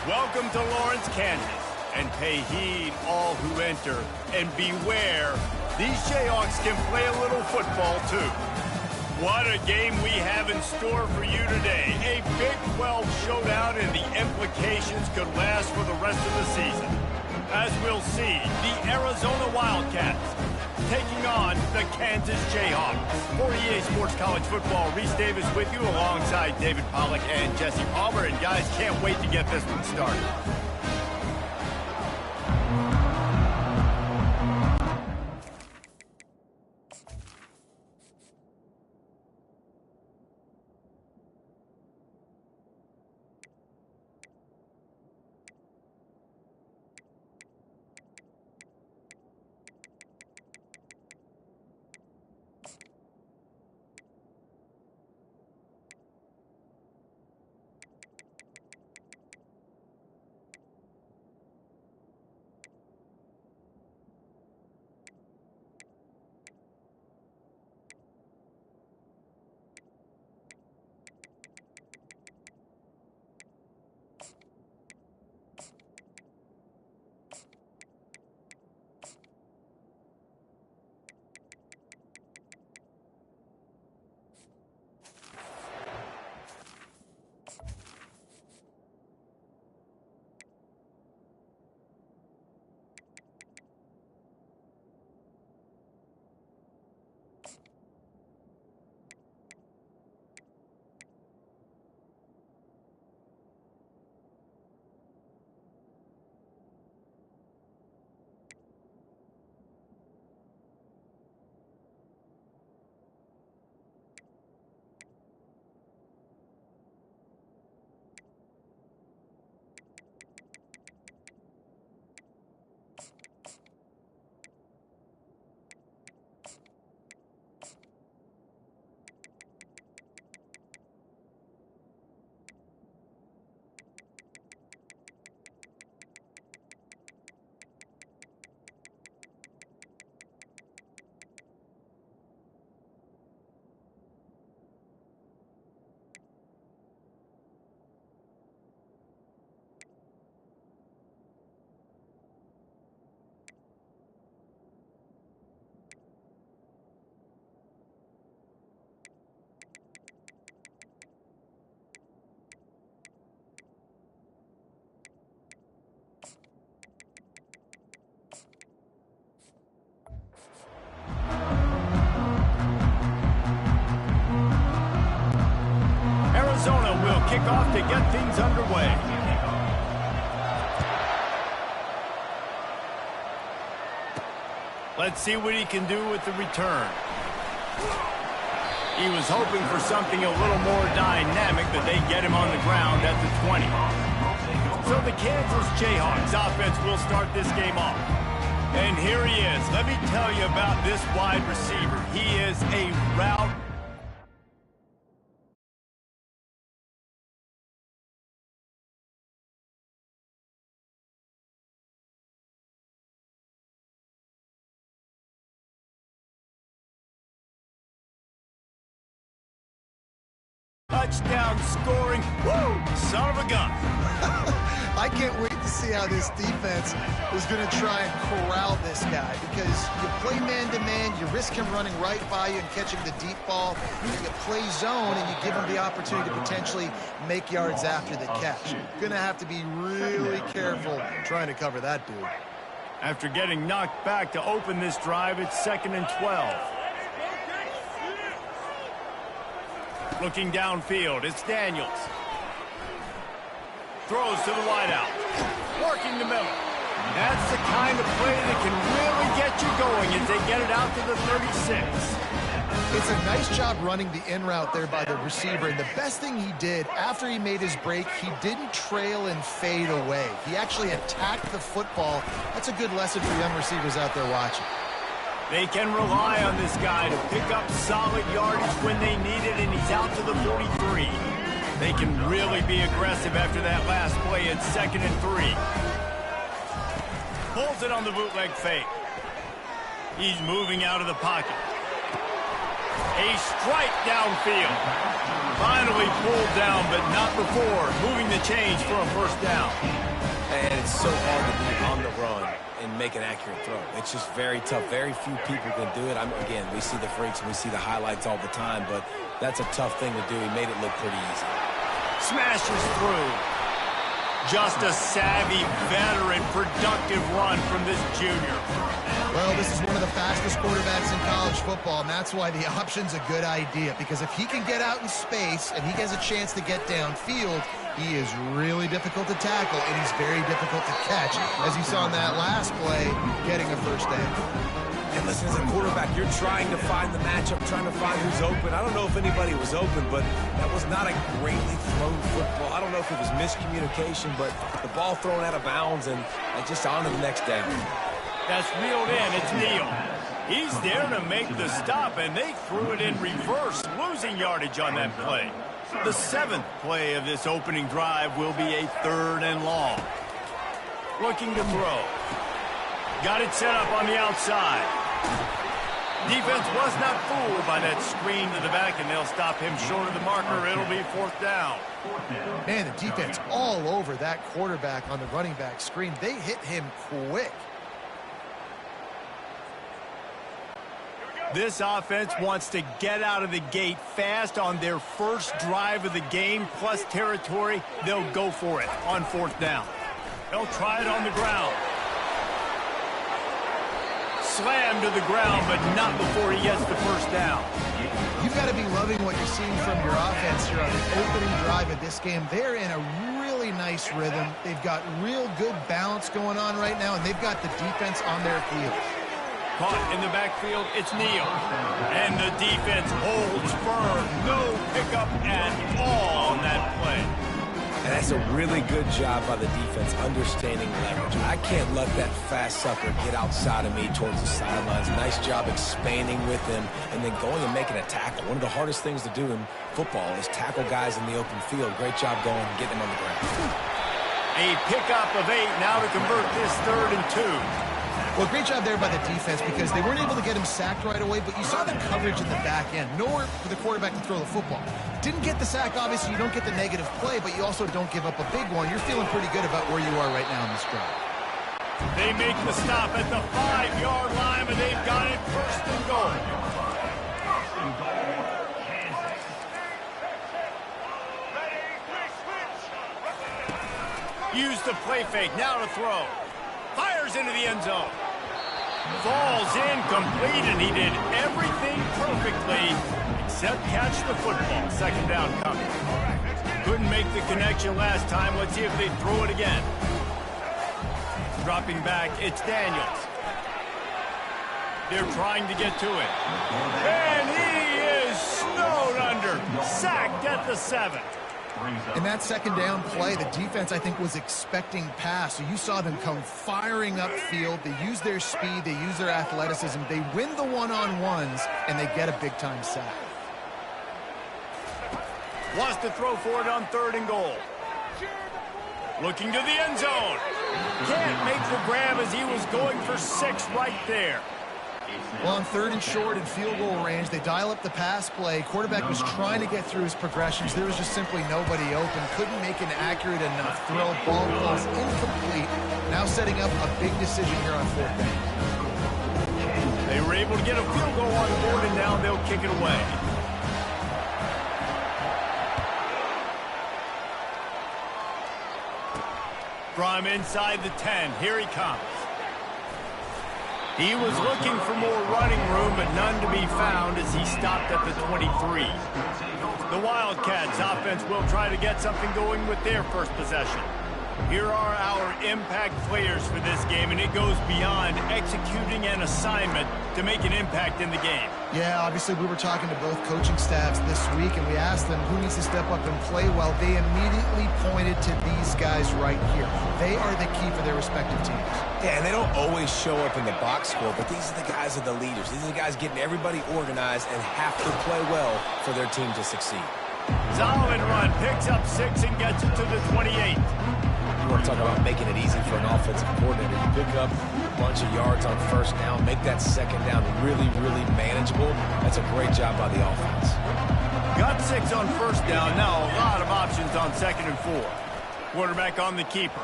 Welcome to Lawrence, Kansas, and pay heed all who enter, and beware, these Jayhawks can play a little football too. What a game we have in store for you today. A Big 12 showdown, and the implications could last for the rest of the season. As we'll see, the Arizona Wildcats taking on the Kansas Jayhawks. For EA Sports College Football, Reese Davis with you alongside David Pollack and Jesse Palmer. And guys, can't wait to get this one started. Arizona will kick off to get things underway. Let's see what he can do with the return. He was hoping for something a little more dynamic, but they get him on the ground at the 20. So the Kansas Jayhawks offense will start this game off. And here he is. Let me tell you about this wide receiver. He is a route touchdown scoring. Woo! Son of a gun. I can't wait to see how this defense is going to try and corral this guy, because you play man-to-man, you risk him running right by you and catching the deep ball. You play zone, and you give him the opportunity to potentially make yards after the catch. Going to have to be really careful trying to cover that dude. After getting knocked back to open this drive, it's 2nd and 12. Looking downfield, it's Daniels. Throws to the wideout. Working the middle. That's the kind of play that can really get you going as they get it out to the 36. It's a nice job running the in route there by the receiver, and the best thing he did after he made his break, he didn't trail and fade away. He actually attacked the football. That's a good lesson for young receivers out there watching. They can rely on this guy to pick up solid yardage when they need it, and he's out to the 43. They can really be aggressive after that last play. It's 2nd and 3. Pulls it on the bootleg fake. He's moving out of the pocket. A strike downfield. Finally pulled down, but not before moving the chains for a first down. And it's so hard to be on the run and make an accurate throw. It's just very tough. Very few people can do it. Again, we see the freaks and we see the highlights all the time, but that's a tough thing to do. He made it look pretty easy. Smashes through. Just a savvy, veteran, productive run from this junior. Well, this is one of the fastest quarterbacks in college football, and that's why the option's a good idea, because if he can get out in space and he has a chance to get downfield, he is really difficult to tackle, and he's very difficult to catch, as you saw in that last play, getting a first down. And listen, as a quarterback, you're trying to find the matchup, trying to find who's open. I don't know if anybody was open, but that was not a greatly thrown football. I don't know if it was miscommunication, but the ball thrown out of bounds and just on to the next down. That's reeled in. It's Neal. He's there to make the stop, and they threw it in reverse, losing yardage on that play. The 7th play of this opening drive will be a 3rd and long. Looking to throw. Got it set up on the outside. Defense was not fooled by that screen to the back, and they'll stop him short of the marker. It'll be 4th down. Man, the defense all over that quarterback on the running back screen. They hit him quick. This offense wants to get out of the gate fast on their first drive of the game, plus territory. They'll go for it on 4th down. They'll try it on the ground. Slammed to the ground, but not before he gets the first down. You've got to be loving what you're seeing from your offense here on the opening drive of this game. They're in a really nice rhythm. They've got real good balance going on right now, and they've got the defense on their heels. Caught in the backfield, it's Neal. And the defense holds firm. No pickup at all on that play. And that's a really good job by the defense, understanding leverage. I can't let that fast sucker get outside of me towards the sidelines. Nice job expanding with him and then going and making a tackle. One of the hardest things to do in football is tackle guys in the open field. Great job going and getting them on the ground. A pickup of 8 now to convert this 3rd and 2. Well, great job there by the defense because they weren't able to get him sacked right away, but you saw the coverage in the back end. Nowhere for the quarterback to throw the football. Didn't get the sack, obviously. You don't get the negative play, but you also don't give up a big one. You're feeling pretty good about where you are right now in this drive. They make the stop at the 5-yard line, but they've got it 1st and goal. Use the play fake, now to throw. Fires into the end zone. Falls incomplete, and he did everything perfectly except catch the football. 2nd down coming. Couldn't make the connection last time. Let's see if they throw it again. Dropping back, it's Daniels. They're trying to get to it. And he is snowed under. Sacked at the 7. In that 2nd down play, the defense, I think, was expecting pass. So you saw them come firing upfield. They use their speed. They use their athleticism. They win the one-on-ones, and they get a big-time sack. Wants to throw for it on 3rd and goal. Looking to the end zone. Can't make the grab as he was going for 6 right there. Well, on 3rd and short in field goal range, they dial up the pass play. Quarterback was trying to get through his progressions. There was just simply nobody open. Couldn't make an accurate enough throw. Ball was incomplete. Now setting up a big decision here on 4th down. They were able to get a field goal on board, and now they'll kick it away. From inside the 10, here he comes. He was looking for more running room, but none to be found as he stopped at the 23. The Wildcats offense will try to get something going with their first possession. Here are our impact players for this game, and it goes beyond executing an assignment to make an impact in the game. Yeah, obviously we were talking to both coaching staffs this week, and we asked them who needs to step up and play well. They immediately pointed to these guys right here. They are the key for their respective teams. Yeah, and they don't always show up in the box score, but these are the guys that are the leaders. These are the guys getting everybody organized and have to play well for their team to succeed. Solid run, picks up 6 and gets it to the 28. you want to talk about making it easy for an offensive coordinator. You pick up a bunch of yards on first down, make that second down really, really manageable. That's a great job by the offense. Got 6 on first down. Now a lot of options on 2nd and 4. Quarterback on the keeper.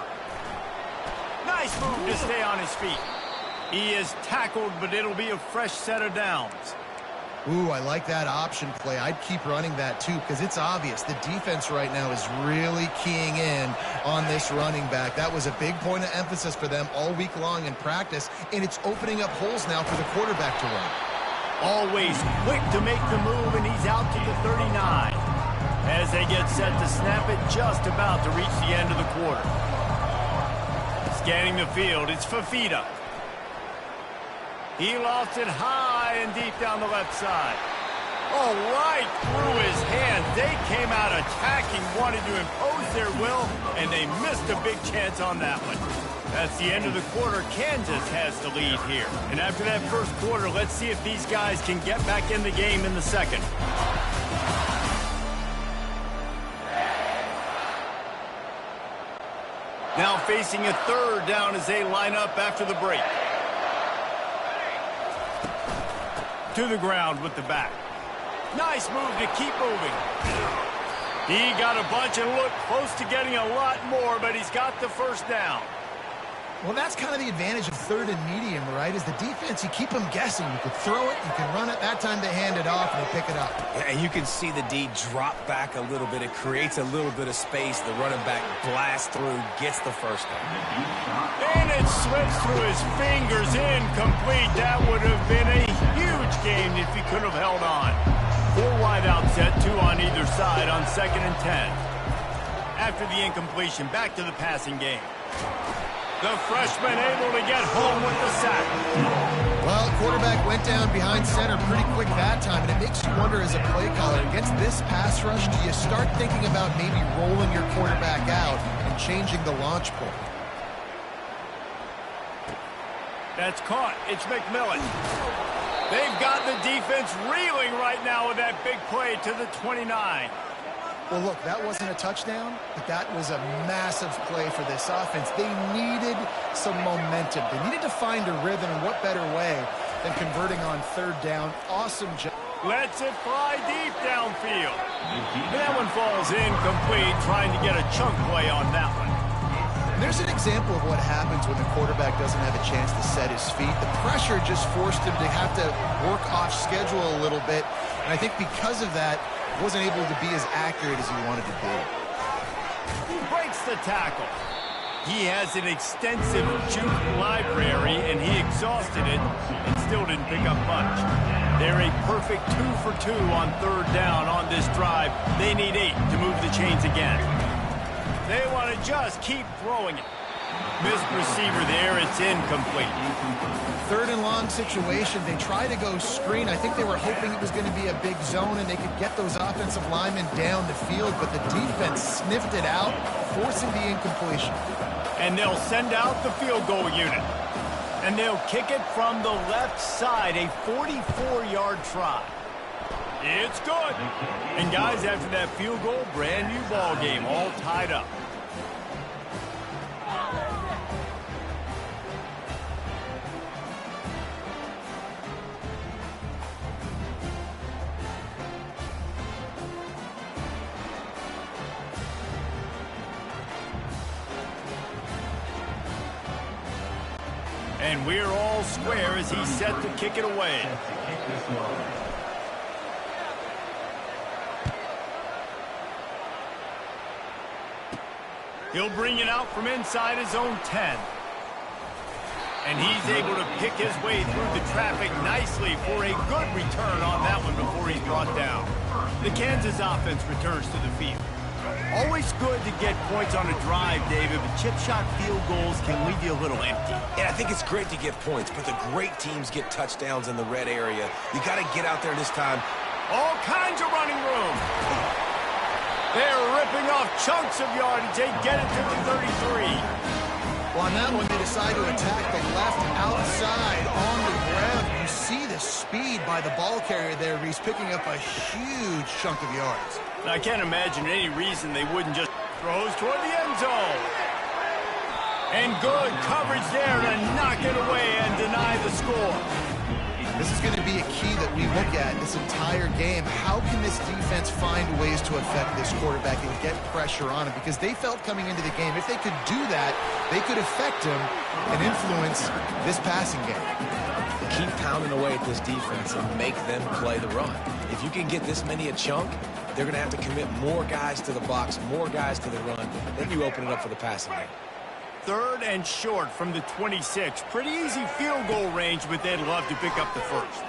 Nice move to stay on his feet. He is tackled, but it'll be a fresh set of downs. Ooh, I like that option play. I'd keep running that too because it's obvious the defense right now is really keying in on this running back. That was a big point of emphasis for them all week long in practice, and it's opening up holes now for the quarterback to run. Always quick to make the move, and he's out to the 39. As they get set to snap it, just about to reach the end of the quarter. Scanning the field, it's Fafita. He lost it high and deep down the left side. Oh, right through his hands. They came out attacking, wanted to impose their will, and they missed a big chance on that one. That's the end of the quarter. Kansas has the lead here. And after that first quarter, let's see if these guys can get back in the game in the second. Now facing a 3rd down as they line up after the break. To the ground with the back. Nice move to keep moving. He got a bunch and looked close to getting a lot more, but he's got the first down. Well, that's kind of the advantage of 3rd and medium, right? Is the defense, you keep them guessing. You can throw it, you can run it. That time they hand it off and they pick it up. Yeah, and you can see the D drop back a little bit. It creates a little bit of space. The running back blasts through, gets the first down. And it slips through his fingers, incomplete. That would have been a huge game if he could have held on. 4 wide out set, 2 on either side on 2nd and 10. After the incompletion, back to the passing game. The freshman able to get home with the sack. Well, quarterback went down behind center pretty quick that time, and it makes you wonder as a play caller, against this pass rush, do you start thinking about maybe rolling your quarterback out and changing the launch point? That's caught. It's McMillan. They've got the defense reeling right now with that big play to the 29. Well, look, that wasn't a touchdown, but that was a massive play for this offense. They needed some momentum. They needed to find a rhythm, and what better way than converting on 3rd down. Awesome job. Lets it fly deep downfield. That one falls incomplete, trying to get a chunk play on that one. And there's an example of what happens when the quarterback doesn't have a chance to set his feet. The pressure just forced him to have to work off schedule a little bit, and I think because of that, wasn't able to be as accurate as he wanted to be. Breaks the tackle. He has an extensive juke library, and he exhausted it and still didn't pick up much. They're a perfect 2 for 2 on 3rd down on this drive. They need 8 to move the chains again. They want to just keep throwing it. Missed receiver there. It's incomplete. 3rd and long situation. They try to go screen. I think they were hoping it was going to be a big zone and they could get those offensive linemen down the field, but the defense sniffed it out, forcing the incompletion. And they'll send out the field goal unit. And they'll kick it from the left side, a 44-yard try. It's good. And guys, after that field goal, brand new ball game, all tied up. And we're all square as he's set to kick it away. He'll bring it out from inside his own 10. And he's able to pick his way through the traffic nicely for a good return on that one before he's brought down. The Kansas offense returns to the field. Always good to get points on a drive, David, but chip shot field goals can leave you a little empty. Yeah, I think it's great to get points, but the great teams get touchdowns in the red area. You got to get out there this time. All kinds of running room. They're ripping off chunks of yardage. They get it to the 33. Well, on that one, they decide to attack the left outside on the ground. You see the speed by the ball carrier there. He's picking up a huge chunk of yards. I can't imagine any reason they wouldn't just throws toward the end zone. And good coverage there to knock it away and deny the score. This is going to be a key that we look at this entire game. How can this defense find ways to affect this quarterback and get pressure on him? Because they felt coming into the game, if they could do that, they could affect him and influence this passing game. Keep pounding away at this defense and make them play the run. If you can get this many a chunk, they're going to have to commit more guys to the box, more guys to the run. Then you open it up for the passing game. 3rd and short from the 26. Pretty easy field goal range, but they'd love to pick up the first.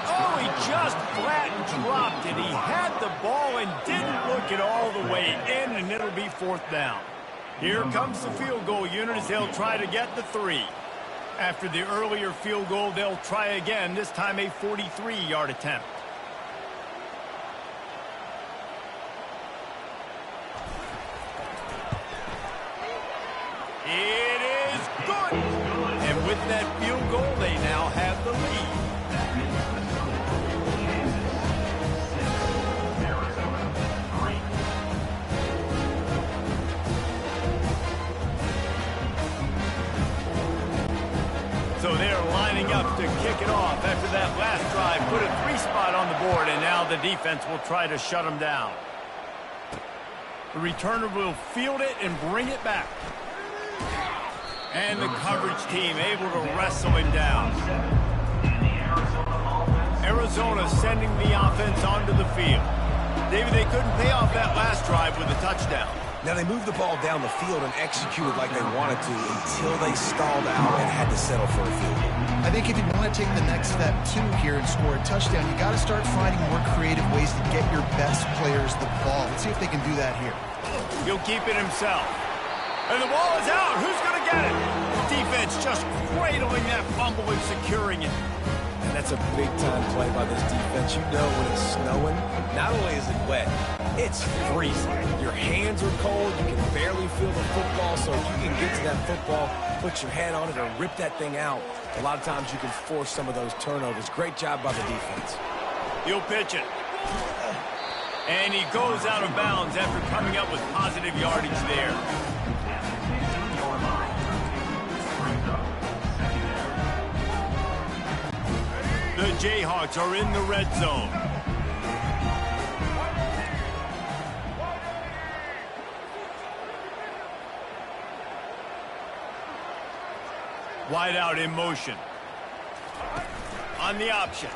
Oh, he just flat dropped it. He had the ball and didn't look it all the way in, and it'll be 4th down. Here comes the field goal unit as they'll try to get the 3. After the earlier field goal, they'll try again, this time a 43-yard attempt. It is good. And with that field goal, they now have the lead. So they're lining up to kick it off after that last drive. Put a 3-spot on the board, and now the defense will try to shut them down. The returner will field it and bring it back. And the coverage team able to wrestle him down. Arizona sending the offense onto the field. David, they couldn't pay off that last drive with a touchdown. Now, they moved the ball down the field and executed like they wanted to until they stalled out and had to settle for a field goal. I think if you want to take the next step, too, here and score a touchdown, you got to start finding more creative ways to get your best players the ball. Let's see if they can do that here. He'll keep it himself. And the ball is out. Who's going to get it? Defense just cradling that fumble and securing it. And that's a big-time play by this defense. You know when it's snowing, not only is it wet, it's freezing. Your hands are cold. You can barely feel the football. So if you can get to that football, put your head on it, or rip that thing out, a lot of times you can force some of those turnovers. Great job by the defense. He'll pitch it. And he goes out of bounds after coming up with positive yardage there. The Jayhawks are in the red zone. Wide out in motion. On the option.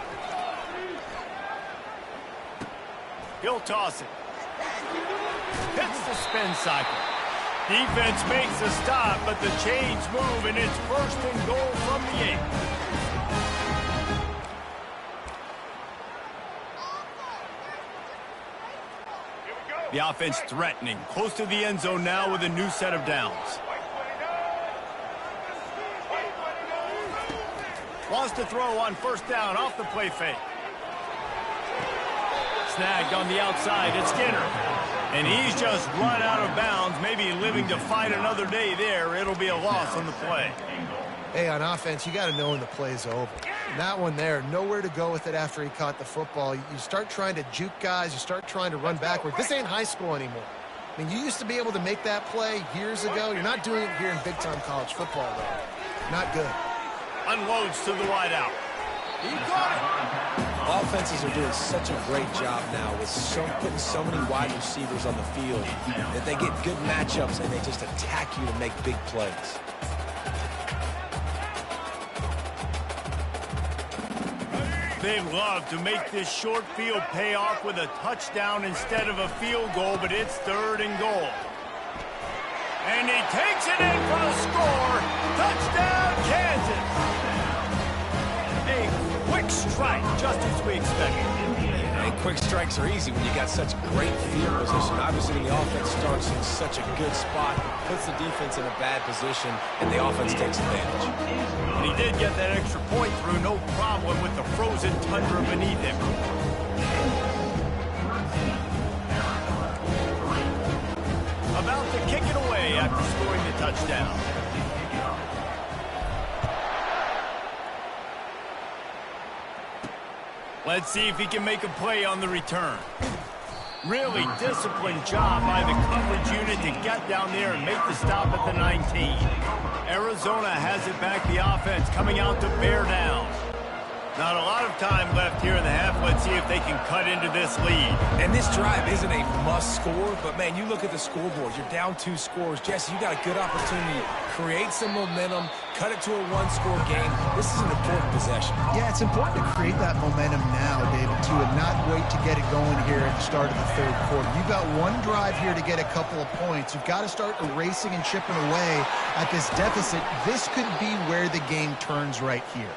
He'll toss it. Hits the spin cycle. Defense makes a stop, but the chains move, and it's 1st and goal from the 8. The offense threatening. Close to the end zone now with a new set of downs. Wants to throw on 1st down off the play fake. Snagged on the outside. It's Skinner. And he's just run out of bounds, maybe living to fight another day there. It'll be a loss on the play. Hey, on offense, you got to know when the play's over. And that one there, nowhere to go with it after he caught the football. You start trying to juke guys. You start trying to run backward. This ain't high school anymore. I mean, you used to be able to make that play years ago. You're not doing it here in big-time college football, though. Not good. Unloads to the wideout. He caught it. Offenses are doing such a great job now with putting so many wide receivers on the field that they get good matchups and they just attack you to make big plays. They love to make this short field pay off with a touchdown instead of a field goal, but it's 3rd and goal. And he takes it in for the score. Touchdown, Kansas. A quick strike, just as we expected. And quick strikes are easy when you got such great field position. Obviously, when the offense starts in such a good spot, puts the defense in a bad position, and the offense takes advantage. And he did get that extra point through, no problem with the frozen tundra beneath him. About to kick it away after scoring the touchdown. Let's see if he can make a play on the return. Really disciplined job by the coverage unit to get down there and make the stop at the 19. Arizona has it back, the offense coming out to bear down. Not a lot of time left here in the half. Let's see if they can cut into this lead. And this drive isn't a must score, but, man, you look at the scoreboard. You're down 2 scores. Jesse, you got a good opportunity to create some momentum, cut it to a 1-score game. This is an important possession. Yeah, it's important to create that momentum now, David, too, and not wait to get it going here at the start of the third quarter. You've got one drive here to get a couple of points. You've got to start erasing and chipping away at this deficit. This could be where the game turns right here.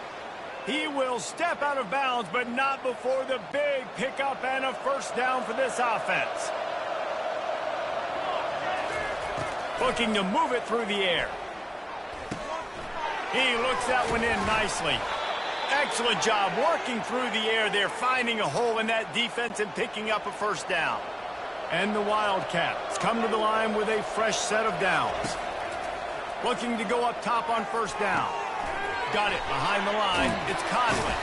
He will step out of bounds, but not before the big pickup and a first down for this offense. Looking to move it through the air. He looks that one in nicely. Excellent job working through the air there, finding a hole in that defense and picking up a first down. And the Wildcats come to the line with a fresh set of downs. Looking to go up top on first down. Got it behind the line. It's Conley.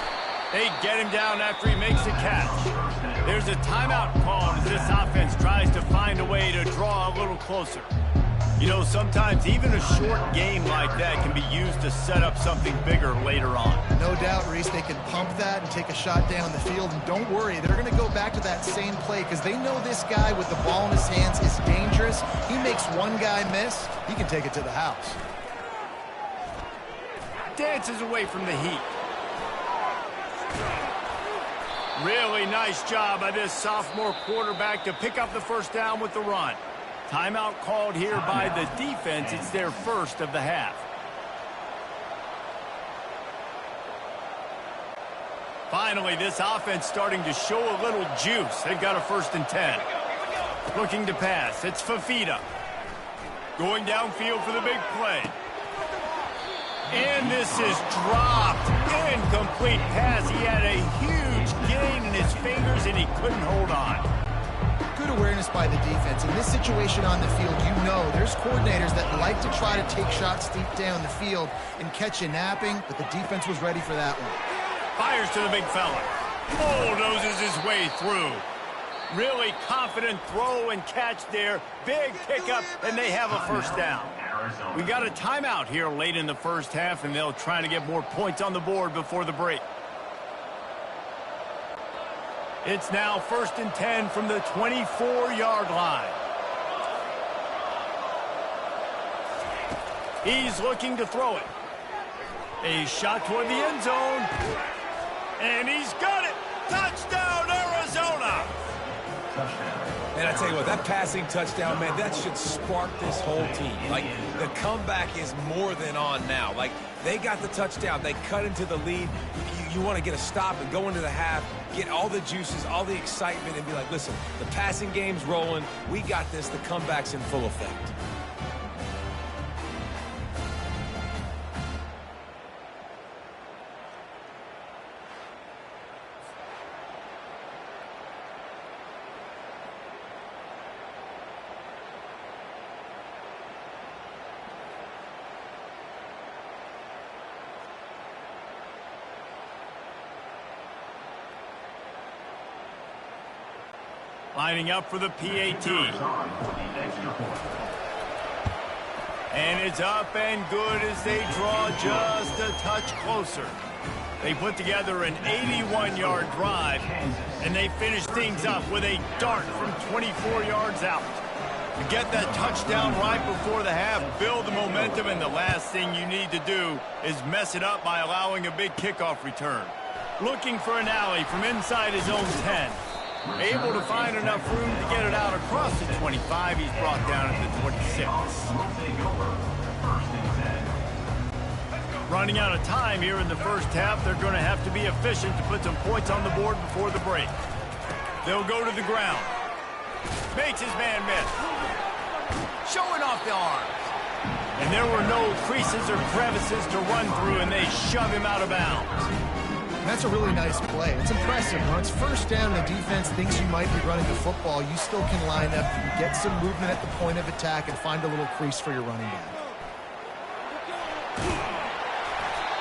They get him down after he makes a catch. There's a timeout called as this offense tries to find a way to draw a little closer. You know, sometimes even a short game like that can be used to set up something bigger later on. No doubt, Reese, they can pump that and take a shot down the field. And don't worry, they're going to go back to that same play because they know this guy with the ball in his hands is dangerous. He makes one guy miss, he can take it to the house. Dances away from the heat. Really nice job by this sophomore quarterback to pick up the first down with the run. Timeout called here by the defense. It's their first of the half. Finally, this offense starting to show a little juice. They've got a 1st and 10. Looking to pass. It's Fafita. Going downfield for the big play. And this is dropped. Incomplete pass. He had a huge gain in his fingers, and he couldn't hold on. Good awareness by the defense. In this situation on the field, you know there's coordinators that like to try to take shots deep down the field and catch you napping, but the defense was ready for that one. Fires to the big fella. Bulldozes his way through. Really confident throw and catch there. Big pickup, and they have a first down. We got a timeout here late in the first half, and they'll try to get more points on the board before the break. It's now 1st and 10 from the 24-yard line. He's looking to throw it. A shot toward the end zone. And he's got it. Touchdown, Arizona. And I tell you what, that passing touchdown, man, that should spark this whole team. Like, the comeback is more than on now. Like, they got the touchdown. They cut into the lead. You want to get a stop and go into the half, get all the juices, all the excitement, and be like, listen, the passing game's rolling. We got this. The comeback's in full effect. Lining up for the PAT. And it's up and good as they draw just a touch closer. They put together an 81-yard drive, and they finish things up with a dart from 24 yards out. To get that touchdown right before the half, build the momentum, and the last thing you need to do is mess it up by allowing a big kickoff return. Looking for an alley from inside his own 10. Able to find enough room to get it out across the 25. He's brought down at the 26. Running out of time here in the first half. They're going to have to be efficient to put some points on the board before the break. They'll go to the ground. Makes his man miss. Showing off the arms. And there were no creases or crevices to run through, and they shove him out of bounds. That's a really nice play. It's impressive. When it's first down, the defense thinks you might be running the football. You still can line up, you can get some movement at the point of attack, and find a little crease for your running back.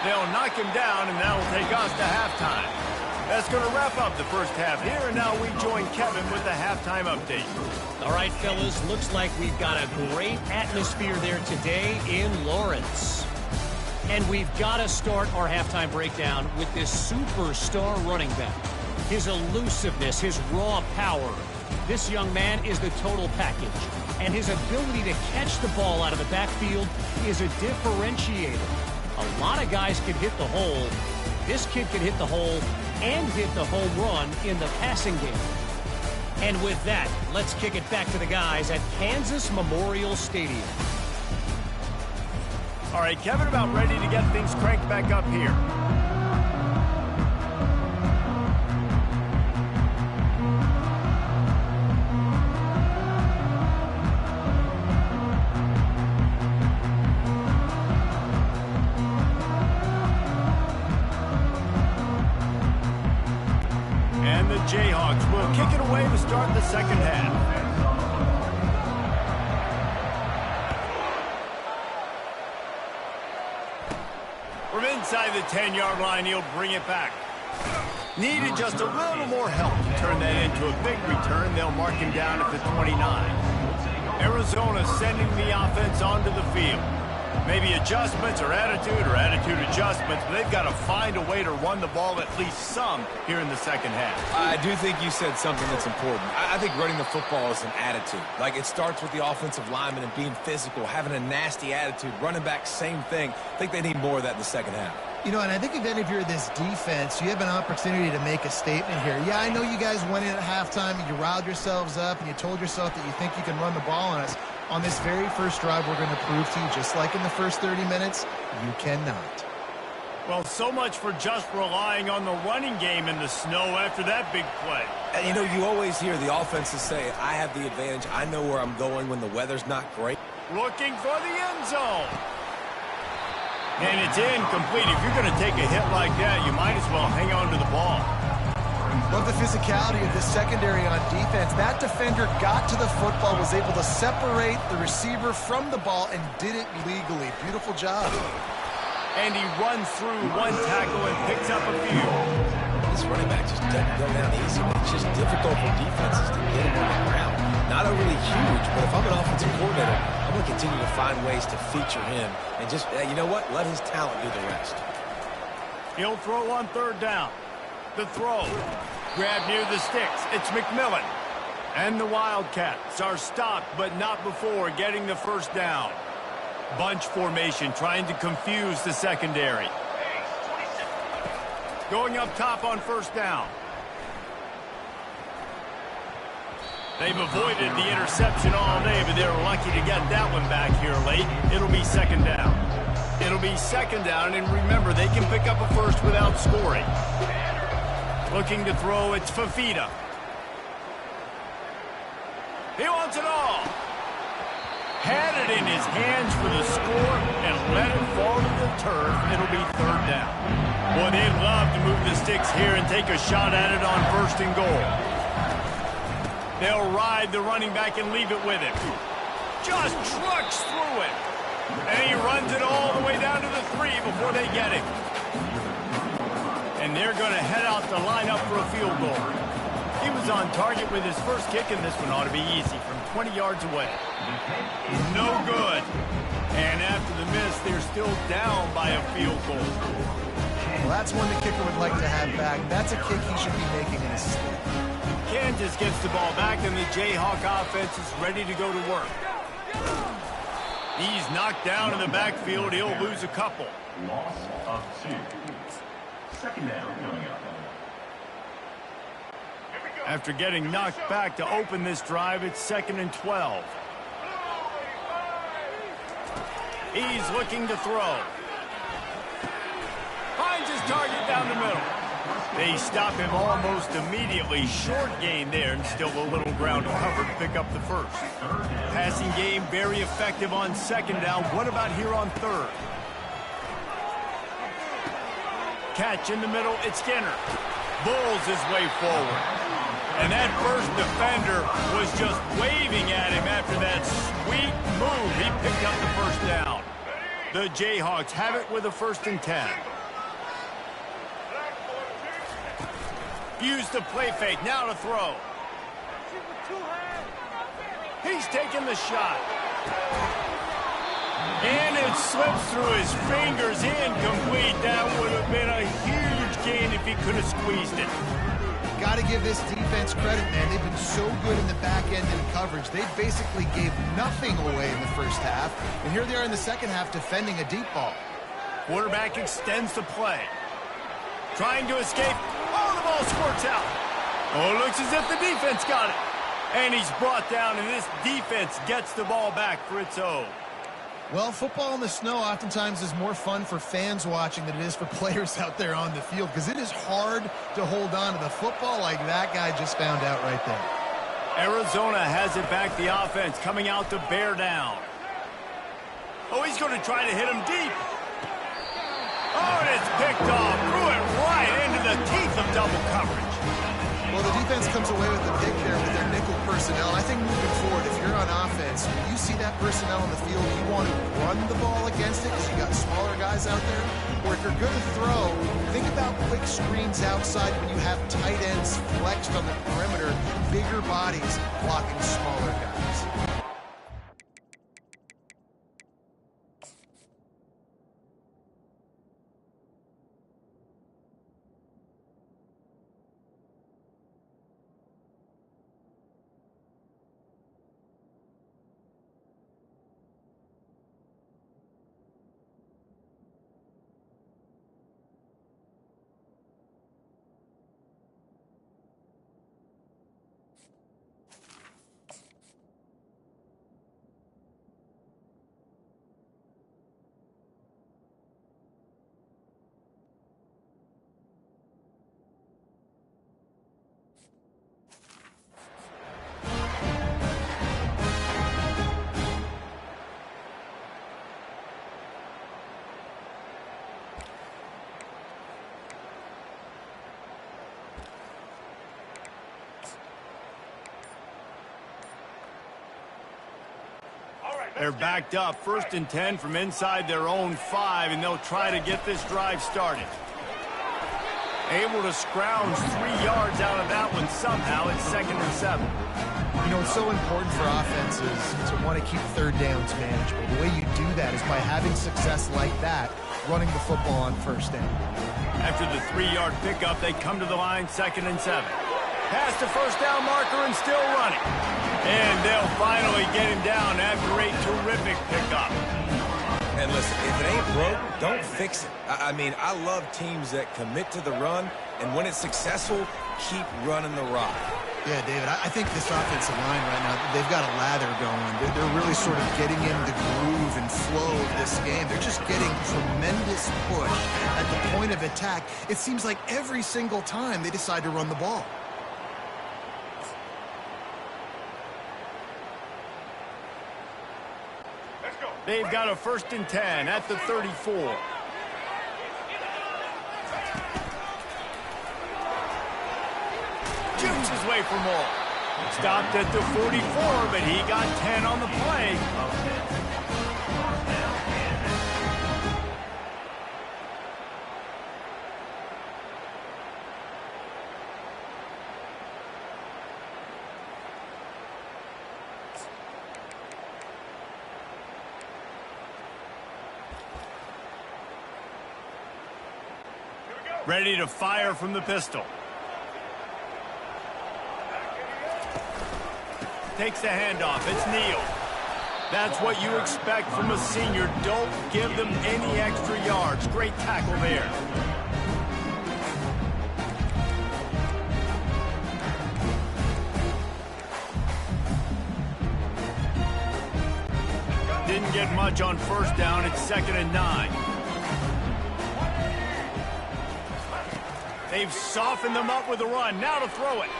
They'll knock him down, and that'll take us to halftime. That's going to wrap up the first half here, and now we join Kevin with the halftime update. All right, fellas, looks like we've got a great atmosphere there today in Lawrence. And we've got to start our halftime breakdown with this superstar running back. His elusiveness, his raw power. This young man is the total package. And his ability to catch the ball out of the backfield is a differentiator. A lot of guys can hit the hole. This kid can hit the hole and hit the home run in the passing game. And with that, let's kick it back to the guys at Kansas Memorial Stadium. All right, Kevin, about ready to get things cranked back up here. And the Jayhawks will kick it away to start the second half. From inside the 10-yard line, he'll bring it back. Needed just a little more help to turn that into a big return. They'll mark him down at the 29. Arizona sending the offense onto the field. Maybe adjustments or attitude adjustments, but they've got to find a way to run the ball at least some here in the second half. I do think you said something that's important. I think running the football is an attitude. Like, it starts with the offensive lineman and being physical, having a nasty attitude. Running back, same thing. I think they need more of that in the second half. You know, and I think even if you're this defense, you have an opportunity to make a statement here. Yeah, I know you guys went in at halftime and you riled yourselves up and you told yourself that you think you can run the ball on us. On this very first drive, we're going to prove to you, just like in the first 30 minutes, you cannot. Well, so much for just relying on the running game in the snow after that big play. And, you know, you always hear the offenses say, I have the advantage. I know where I'm going when the weather's not great. Looking for the end zone. And it's incomplete. If you're going to take a hit like that, you might as well hang on to the ball. Love the physicality of the secondary on defense. That defender got to the football, was able to separate the receiver from the ball, and did it legally. Beautiful job. And he runs through one tackle and picks up a few. This running back just doesn't go down easy. It's just difficult for defenses to get him on the ground. Not overly huge, but if I'm an offensive coordinator, I'm going to continue to find ways to feature him. And just, you know what? Let his talent do the rest. He'll throw on third down. The throw. Grab near the sticks. It's McMillan. And the Wildcats are stopped, but not before getting the first down. Bunch formation trying to confuse the secondary. Going up top on first down. They've avoided the interception all day, but they're lucky to get that one back here late. It'll be second down. It'll be second down, and remember, they can pick up a first without scoring. Looking to throw, it's Fafita. He wants it all. Had it in his hands for the score and let it fall to the turf. It'll be third down. Boy, they'd love to move the sticks here and take a shot at it on first and goal. They'll ride the running back and leave it with him. Just trucks through it. And he runs it all the way down to the 3 before they get it. And they're going to head out to line up for a field goal. He was on target with his first kick, and this one ought to be easy from 20 yards away. No good. And after the miss, they're still down by a field goal. Well, that's one the kicker would like to have back. That's a kick he should be making in his sleep. Kansas gets the ball back, and the Jayhawk offense is ready to go to work. He's knocked down in the backfield. He'll lose a couple. Loss of 2. Second down coming up. After getting knocked back to open this drive, it's 2nd and 12. He's looking to throw. Finds his target down the middle. They stop him almost immediately. Short gain there, and still a little ground to cover to pick up the first. Passing game very effective on second down. What about here on third? Catch in the middle, it's Skinner. Bulls his way forward. And that first defender was just waving at him after that sweet move. He picked up the first down. The Jayhawks have it with a 1st and 10. Used the play fake. Now to throw. He's taking the shot. And it slips through his fingers. Incomplete. That would have been a huge gain if he could have squeezed it. Got to give this defense credit, man. They've been so good in the back end in coverage. They basically gave nothing away in the first half. And here they are in the second half defending a deep ball. Quarterback extends the play. Trying to escape. Oh, the ball squirts out. Oh, it looks as if the defense got it. And he's brought down, and this defense gets the ball back for its own. Well, football in the snow oftentimes is more fun for fans watching than it is for players out there on the field, because it is hard to hold on to the football like that guy just found out right there. Arizona has it back, the offense coming out to bear down. Oh, he's going to try to hit him deep. Oh, and it's picked off. Threw it right into the teeth of double coverage. Well, the defense comes away with the pick there with their nickel personnel. I think moving forward, if you're on offense, when you see that personnel on the field, you want to run the ball against it because you got smaller guys out there. Or if you're going to throw, think about quick screens outside when you have tight ends flexed on the perimeter, bigger bodies blocking smaller guys. They're backed up, 1st and 10 from inside their own 5, and they'll try to get this drive started. Able to scrounge 3 yards out of that one somehow. It's 2nd and 7. You know, it's so important for offenses to want to keep third downs manageable. The way you do that is by having success like that, running the football on 1st down. After the 3-yard pickup, they come to the line, 2nd and 7. Past the 1st down marker and still running. And they'll finally get him down after a terrific pickup. And listen, if it ain't broke, don't fix it. I mean, I love teams that commit to the run, and when it's successful, keep running the rock. Yeah, David, I think this offensive line right now, they've got a lather going. They're really sort of getting in the groove and flow of this game. They're just getting tremendous push at the point of attack. It seems like every single time they decide to run the ball. They've got a 1st and 10 at the 34. Shoots his way for more. Stopped at the 44, but he got 10 on the play. Ready to fire from the pistol. Takes the handoff. It's Neal. That's what you expect from a senior. Don't give them any extra yards. Great tackle there. Didn't get much on 1st down. It's 2nd and 9. They've softened them up with a run. Now to throw it.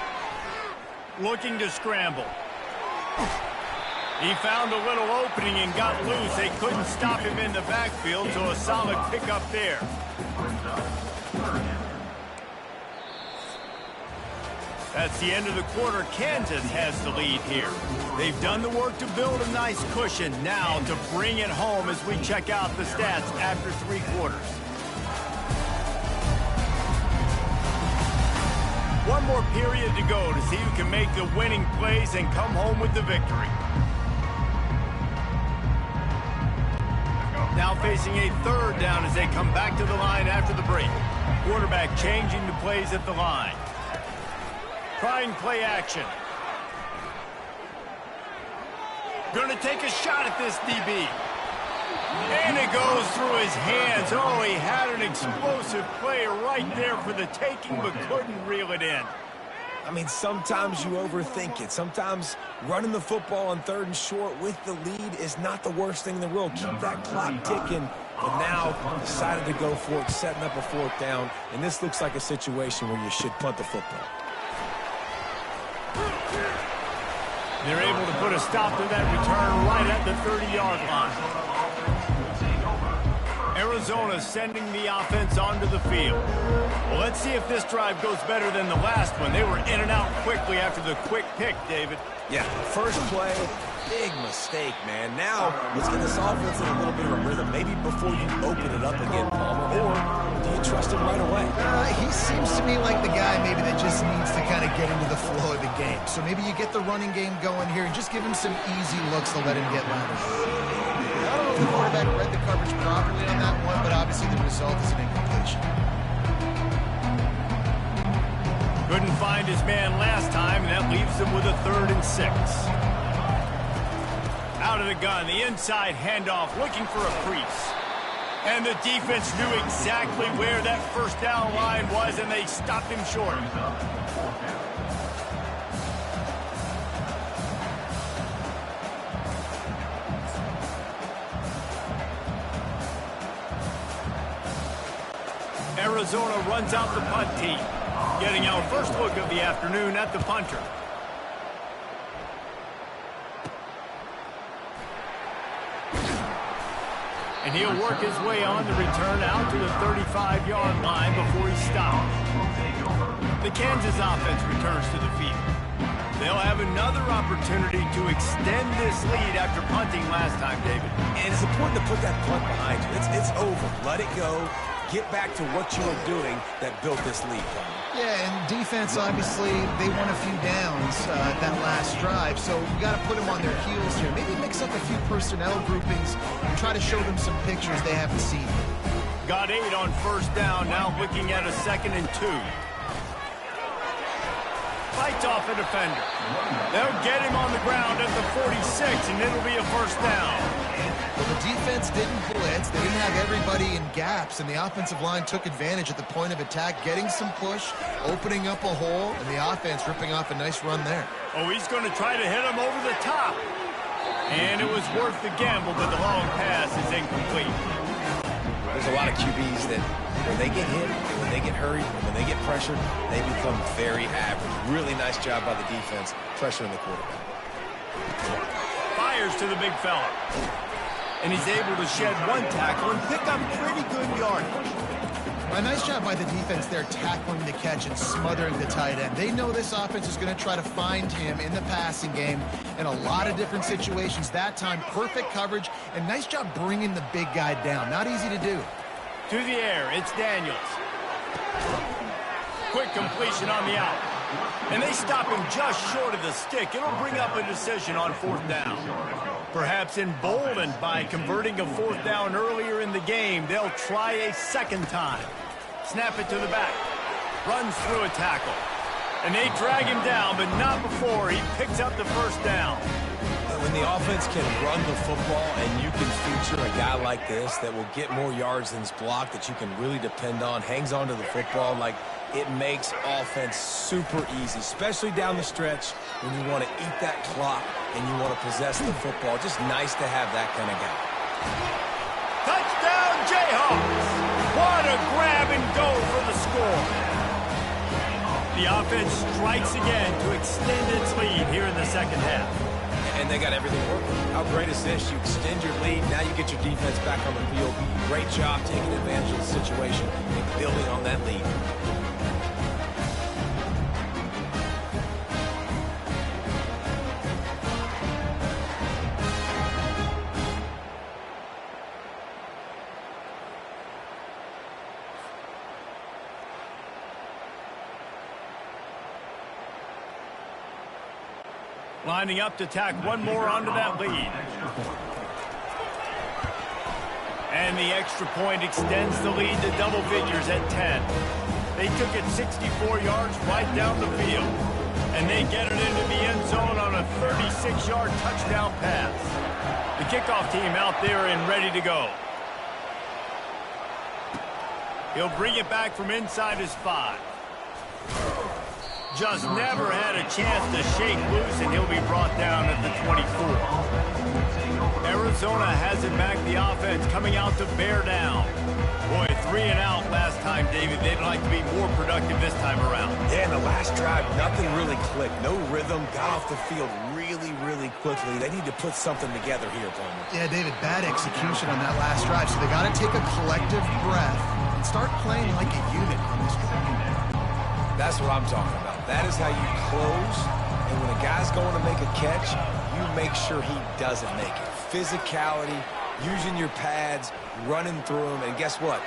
Looking to scramble. He found a little opening and got loose. They couldn't stop him in the backfield, so a solid pickup there. That's the end of the quarter. Kansas has the lead here. They've done the work to build a nice cushion. Now to bring it home as we check out the stats after 3 quarters. one more period to go to see who can make the winning plays and come home with the victory. Now facing a third down as they come back to the line after the break. Quarterback changing the plays at the line. Trying play action. Going to take a shot at this DB. And it goes through his hands. Oh, he had an explosive play right there for the taking, but couldn't reel it in. I mean, sometimes you overthink it. Sometimes running the football on 3rd and short with the lead is not the worst thing in the world. Keep that clock ticking. But now decided to go for it, setting up a 4th down. And this looks like a situation where you should punt the football. They're able to put a stop to that return right at the 30-yard line. Arizona sending the offense onto the field. Well, let's see if this drive goes better than the last one. They were in and out quickly after the quick pick, David. Yeah, first play, big mistake, man. Now, let's get this offense in a little bit of a rhythm. Maybe before you open it up again, Palmer, or do you trust him right away? He seems to me like the guy maybe that just needs to kind of get into the flow of the game. So maybe you get the running game going here and just give him some easy looks to let him get lateral. I don't know if the quarterback read the coverage properly on that one, but obviously the result is an incompletion. Couldn't find his man last time, and that leaves him with a 3rd and 6. Out of the gun, the inside handoff, looking for a crease. And the defense knew exactly where that 1st down line was, and they stopped him short. Arizona runs out the punt team, getting our first look of the afternoon at the punter. And he'll work his way on the return out to the 35-yard line before he stops. The Kansas offense returns to the field. They'll have another opportunity to extend this lead after punting last time, David. And it's important to put that punt behind you. It's over. Let it go. Get back to what you were doing that built this lead. Yeah, and defense, obviously, they won a few downs that last drive, so you got to put them on their heels here. Maybe mix up a few personnel groupings and try to show them some pictures they haven't seen. Got 8 on 1st down, now looking at a 2nd and 2. Fights off a defender. They'll get him on the ground at the 46, and it'll be a 1st down. Well, the defense didn't blitz. They didn't have everybody in gaps, and the offensive line took advantage at the point of attack, getting some push, opening up a hole, and the offense ripping off a nice run there. Oh, he's going to try to hit him over the top. And it was worth the gamble, but the long pass is incomplete. There's a lot of QBs that when they get hit, when they get hurried, when they get pressured, they become very average. Really nice job by the defense, pressuring the quarterback. Fires to the big fella. And he's able to shed 1 tackle and pick up pretty good yardage. A nice job by the defense there tackling the catch and smothering the tight end. They know this offense is going to try to find him in the passing game in a lot of different situations. That time, perfect coverage, and nice job bringing the big guy down. Not easy to do. To the air, it's Daniels. Quick completion on the out. And they stop him just short of the stick. It'll bring up a decision on 4th down. Perhaps emboldened by converting a 4th down earlier in the game, they'll try a 2nd time. Snap it to the back. Runs through a tackle. And they drag him down, but not before he picks up the 1st down. When the offense can run the football and you can feature a guy like this that will get more yards than his block, that you can really depend on, hangs on to the football, like it makes offense super easy, especially down the stretch when you want to eat that clock and you want to possess the football. Just nice to have that kind of guy. Touchdown, Jayhawks! What a grab and go for the score. The offense strikes again to extend its lead here in the 2nd half. And they got everything working. How great is this? You extend your lead, now you get your defense back on the field. Great job taking advantage of the situation and building on that lead. Lining up to tack one more onto that lead. And the extra point extends the lead to double figures at 10. They took it 64 yards right down the field. And they get it into the end zone on a 36-yard touchdown pass. The kickoff team out there and ready to go. He'll bring it back from inside his 5. Just never had a chance to shake loose, and he'll be brought down at the 24. Arizona has it back, the offense coming out to bear down. Boy, 3 and out last time, David. They'd like to be more productive this time around. Yeah, in the last drive, nothing really clicked. No rhythm, got off the field really, really quickly. They need to put something together here, Palmer. Yeah, David, bad execution on that last drive, so they got to take a collective breath and start playing like a unit on this one. That's what I'm talking about. That is how you close, and when a guy's going to make a catch, you make sure he doesn't make it. Physicality, using your pads, running through them, and guess what?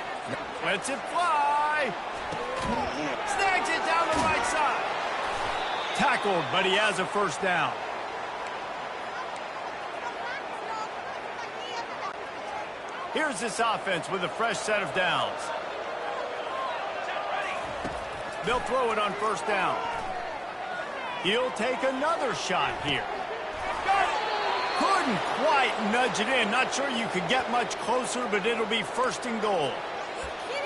Lets it fly. Snags it down the right side. Tackled, but he has a first down. Here's this offense with a fresh set of downs. They'll throw it on first down. He'll take another shot here. Couldn't quite nudge it in. Not sure you could get much closer, but it'll be first and goal.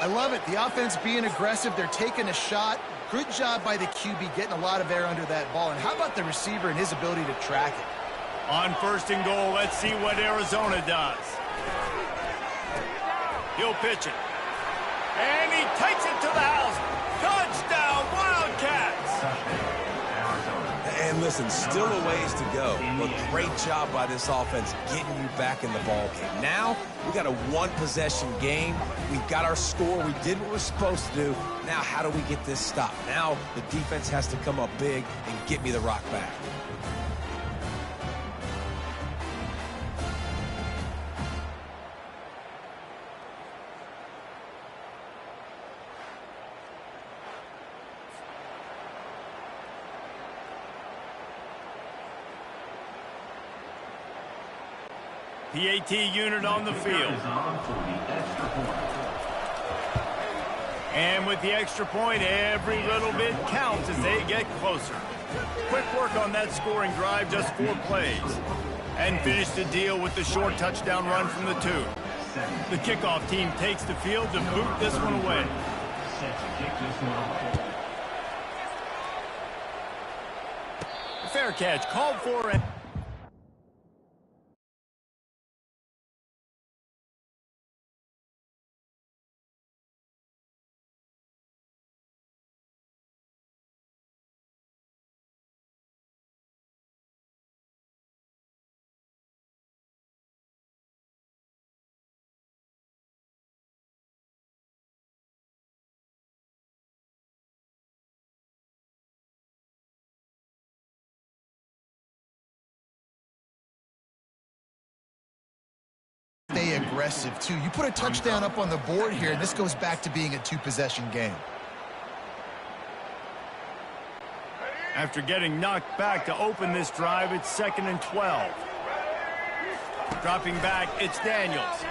I love it. The offense being aggressive. They're taking a shot. Good job by the QB getting a lot of air under that ball. And how about the receiver and his ability to track it? On first and goal, let's see what Arizona does. He'll pitch it. And he takes it to the house. Touchdown, Wildcats! And listen, still a ways to go, but great job by this offense getting you back in the ball game. Now, we got a one-possession game. We've got our score. We did what we're supposed to do. Now, how do we get this stopped? Now, the defense has to come up big and get me the rock back. PAT unit on the field. And with the extra point, every little bit counts as they get closer. Quick work on that scoring drive, just 4 plays. And finish the deal with the short touchdown run from the 2. The kickoff team takes the field to boot this one away. Fair catch, called for. Stay aggressive, too. You put a touchdown up on the board here, and this goes back to being a 2-possession game. After getting knocked back to open this drive, it's 2nd and 12. Dropping back, it's Daniels.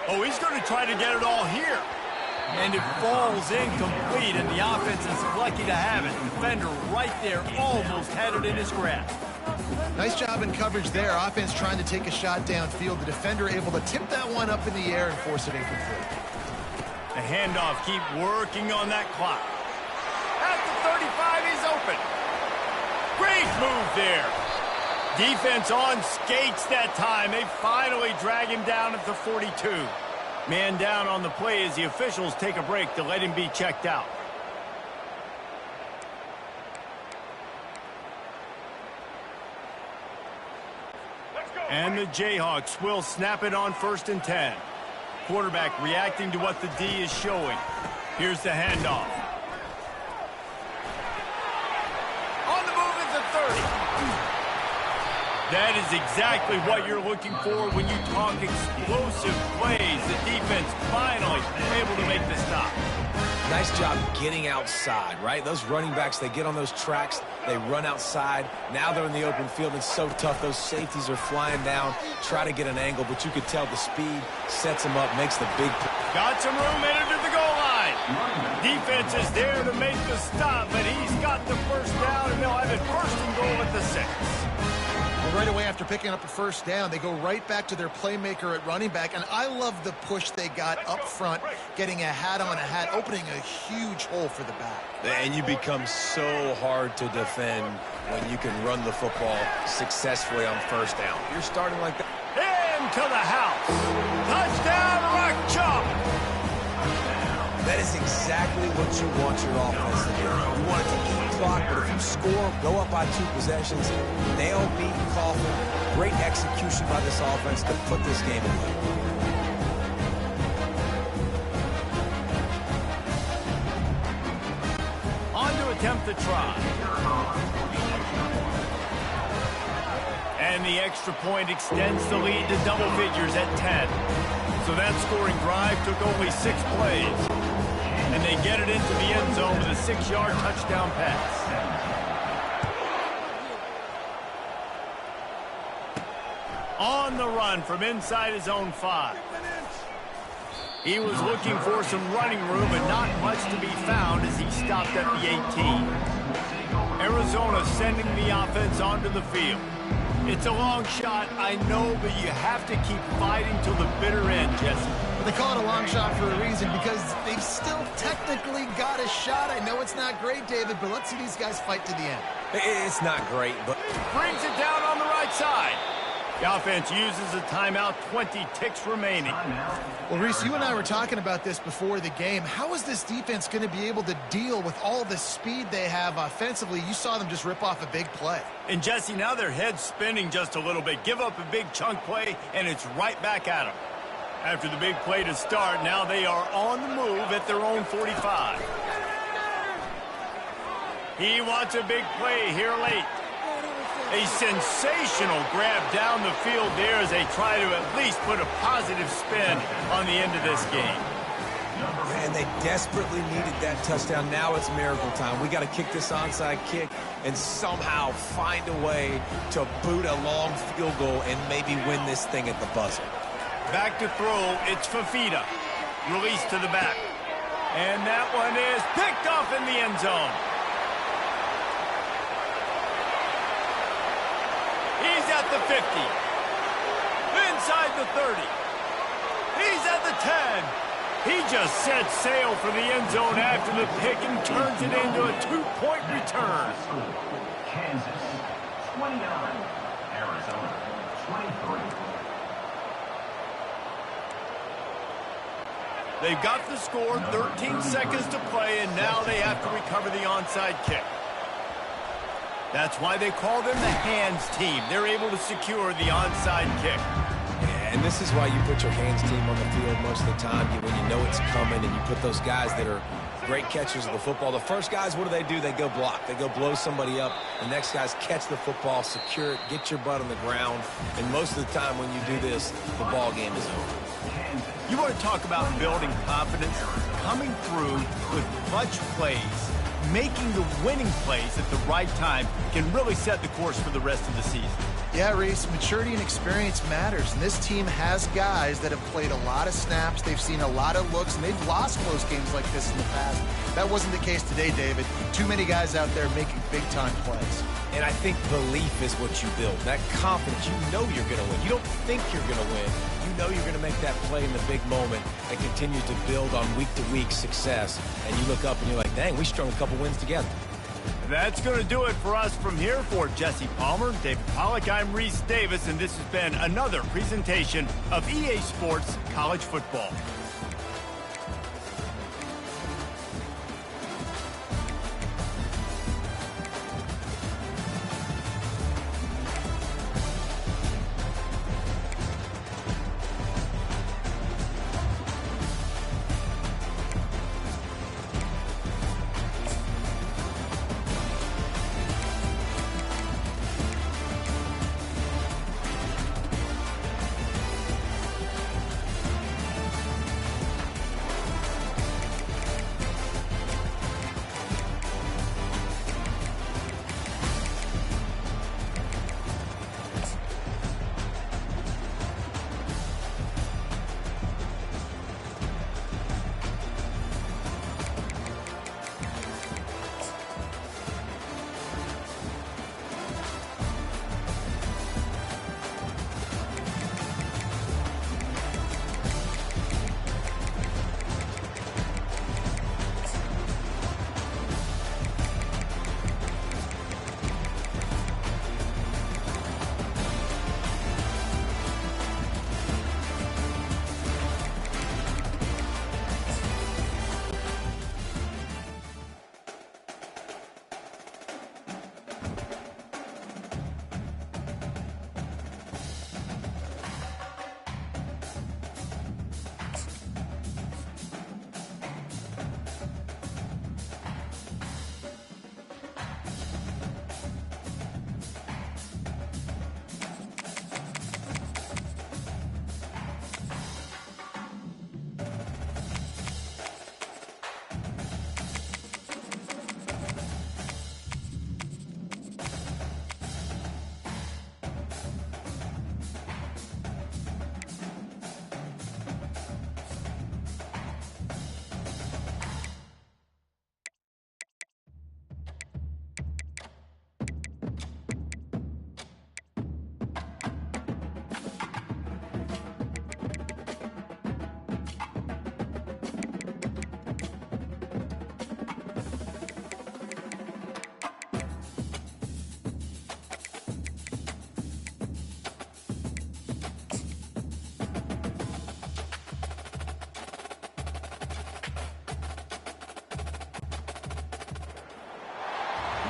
Oh, he's going to try to get it all here. And it falls incomplete, and the offense is lucky to have it. Defender right there almost had it in his grasp. Nice job in coverage there. Offense trying to take a shot downfield. The defender able to tip that one up in the air and force it incomplete. The handoff, keep working on that clock. At the 35, he's open. Great move there. Defense on skates that time. They finally drag him down at the 42. Man down on the play as the officials take a break to let him be checked out. And the Jayhawks will snap it on 1st and 10. Quarterback reacting to what the D is showing. Here's the handoff. On the move at the 30. That is exactly what you're looking for when you talk explosive plays. The defense finally able to make the stop. Nice job getting outside, right? Those running backs, they get on those tracks, they run outside. Now they're in the open field. It's so tough. Those safeties are flying down, try to get an angle, but you could tell the speed sets them up, makes the big play. Got some room headed to the goal line. Defense is there to make the stop, but he's got the first down, and they'll have it first and goal at the 6. Well, right away after picking up a first down, they go right back to their playmaker at running back, and I love the push they got up front, getting a hat on a hat, opening a huge hole for the back. And you become so hard to defend when you can run the football successfully on first down. You're starting like that. Into the house. Touchdown, Rock Chalk. That is exactly what you want your offense to do. You want it to eat clock, but if you score, go up by 2 possessions, nail, beat, coffin. Great execution by this offense to put this game away. On to attempt the try. And the extra point extends the lead to double figures at 10. So that scoring drive took only 6 plays. And they get it into the end zone with a 6-yard touchdown pass. On the run from inside his own 5. He was looking for some running room, but not much to be found as he stopped at the 18. Arizona sending the offense onto the field. It's a long shot, I know, but you have to keep fighting till the bitter end, Jesse. They call it a long shot for a reason because they've still technically got a shot. I know it's not great, David, but let's see these guys fight to the end. It's not great, but Brings it down on the right side. The offense uses a timeout, 20 ticks remaining. Well, Reese, you and I were talking about this before the game. How is this defense going to be able to deal with all the speed they have offensively? You saw them just rip off a big play. And Jesse, now their head's spinning just a little bit. Give up a big chunk play, and it's right back at them. After the big play to start, now they are on the move at their own 45. He wants a big play here late. A sensational grab down the field there as they try to at least put a positive spin on the end of this game. and they desperately needed that touchdown. Now it's miracle time. We got to kick this onside kick and somehow find a way to boot a long field goal and maybe win this thing at the buzzer. Back to throw, it's Fafita. Release to the back. And that one is picked off in the end zone. He's at the 50. Inside the 30. He's at the 10. He just set sail for the end zone after the pick and turns it into a two-point return. Kansas, 29. Arizona, 23. They've got the score, 13 seconds to play, and now they have to recover the onside kick. That's why they call them the hands team. They're able to secure the onside kick. And this is why you put your hands team on the field most of the time, when you know it's coming, and you put those guys that are great catchers of the football. The first guys, what do? They go block. They go blow somebody up. The next guys catch the football, secure it, get your butt on the ground. And most of the time when you do this, the ball game is over. You want to talk about building confidence? Coming through with clutch plays, making the winning plays at the right time can really set the course for the rest of the season. Yeah, Reese, maturity and experience matters, and this team has guys that have played a lot of snaps, they've seen a lot of looks, and they've lost close games like this in the past. That wasn't the case today, David. Too many guys out there making big-time plays. And I think belief is what you build. That confidence, you know you're going to win. You don't think you're going to win. You know you're going to make that play in the big moment and continue to build on week-to-week success. And you look up and you're like, dang, we strung a couple wins together. That's going to do it for us from here. For Jesse Palmer, David Pollack, I'm Reese Davis, and this has been another presentation of EA Sports College Football.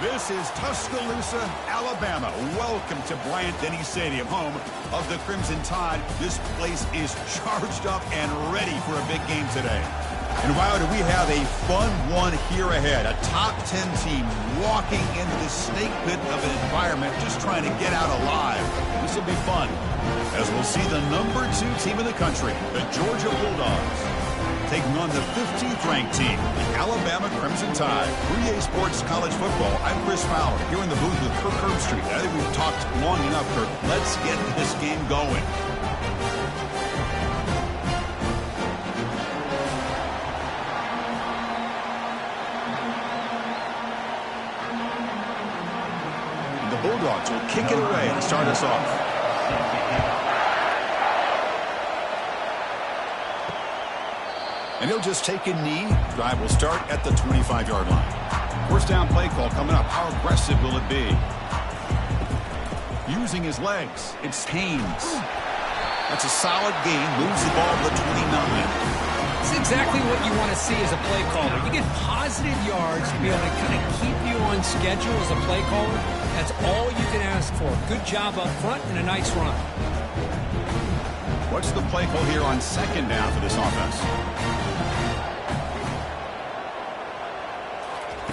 This is Tuscaloosa, Alabama. Welcome to Bryant-Denny Stadium, home of the Crimson Tide. This place is charged up and ready for a big game today. And wow, do we have a fun one here ahead. A top 10 team walking into this snake pit of an environment, just trying to get out alive. This will be fun, as we'll see the number 2 team in the country, the Georgia Bulldogs, taking on the 15th ranked team, the Alabama Crimson Tide. 3A Sports College Football. I'm Chris Fowler, here in the booth with Kirk Herbstreit. I think we've talked long enough, Kirk. Let's get this game going. The Bulldogs will kick it away to start us off. And he'll just take a knee. Drive will start at the 25-yard line. First down play call coming up. How aggressive will it be? Using his legs, it's Haynes. That's a solid gain. Moves the ball to the 29. It's exactly what you want to see as a play caller. You get positive yards to be able to kind of keep you on schedule as a play caller. That's all you can ask for. Good job up front and a nice run. What's the play call here on second down for this offense?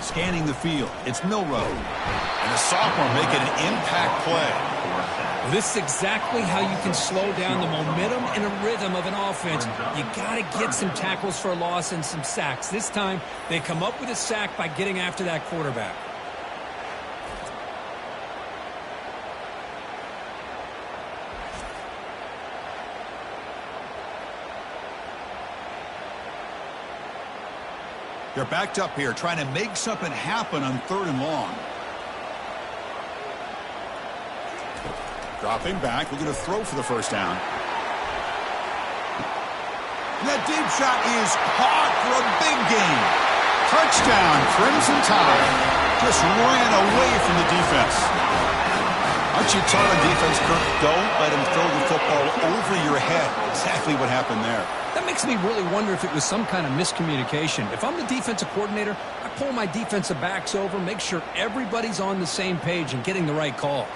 Scanning the field, it's Milroe. And the sophomore making an impact play. Well, this is exactly how you can slow down the momentum and a rhythm of an offense. You got to get some tackles for a loss and some sacks. This time, they come up with a sack by getting after that quarterback. They're backed up here, trying to make something happen on 3rd and long. Dropping back, looking to throw for the first down. That deep shot is caught for a big gain. Touchdown, Crimson Tide. Just ran away from the defense. Aren't you taught on defense, Kirk? Don't let him throw the football over your head. Exactly what happened there. That makes me really wonder if it was some kind of miscommunication. If I'm the defensive coordinator, I pull my defensive backs over, make sure everybody's on the same page and getting the right calls.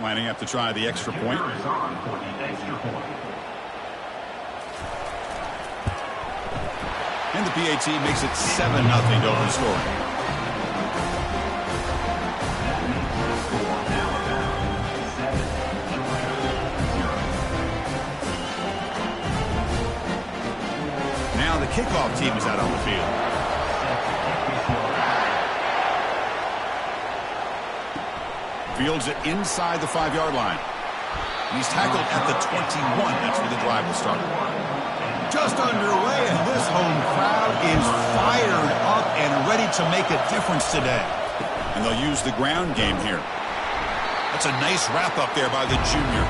Lining up to try the extra point. And the PAT makes it 7-0 to open scoring. Now the kickoff team is out on the field. Fields it inside the 5-yard line. He's tackled at the 21. That's where the drive will start. Just underway, and this home crowd is fired up and ready to make a difference today. And they'll use the ground game here. That's a nice wrap-up there by the junior.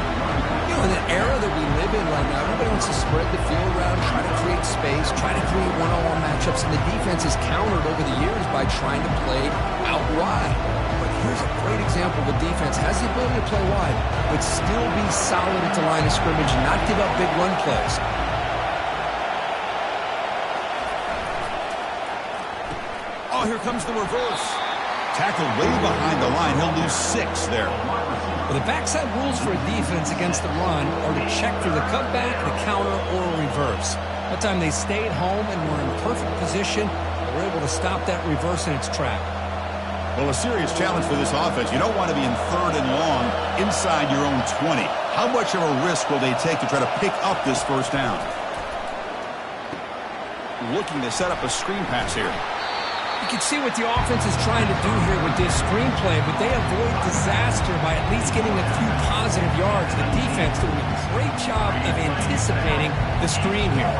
You know, in the era that we live in right now, everybody wants to spread the field around, try to create space, try to create one-on-one matchups, and the defense is countered over the years by trying to play out wide. But here's a great example of a defense has the ability to play wide, but still be solid at the line of scrimmage and not give up big run plays. Oh, here comes the reverse. Tackled way behind the line. He'll lose 6 there. Well, the backside rules for a defense against the run are to check for the cutback, the counter, or a reverse. That time they stayed home and were in perfect position. They were able to stop that reverse in its track. Well, a serious challenge for this offense. You don't want to be in 3rd and long inside your own 20. How much of a risk will they take to try to pick up this first down? Looking to set up a screen pass here. You can see what the offense is trying to do here with this screenplay, but they avoid disaster by at least getting a few positive yards. The defense doing a great job of anticipating the screen here.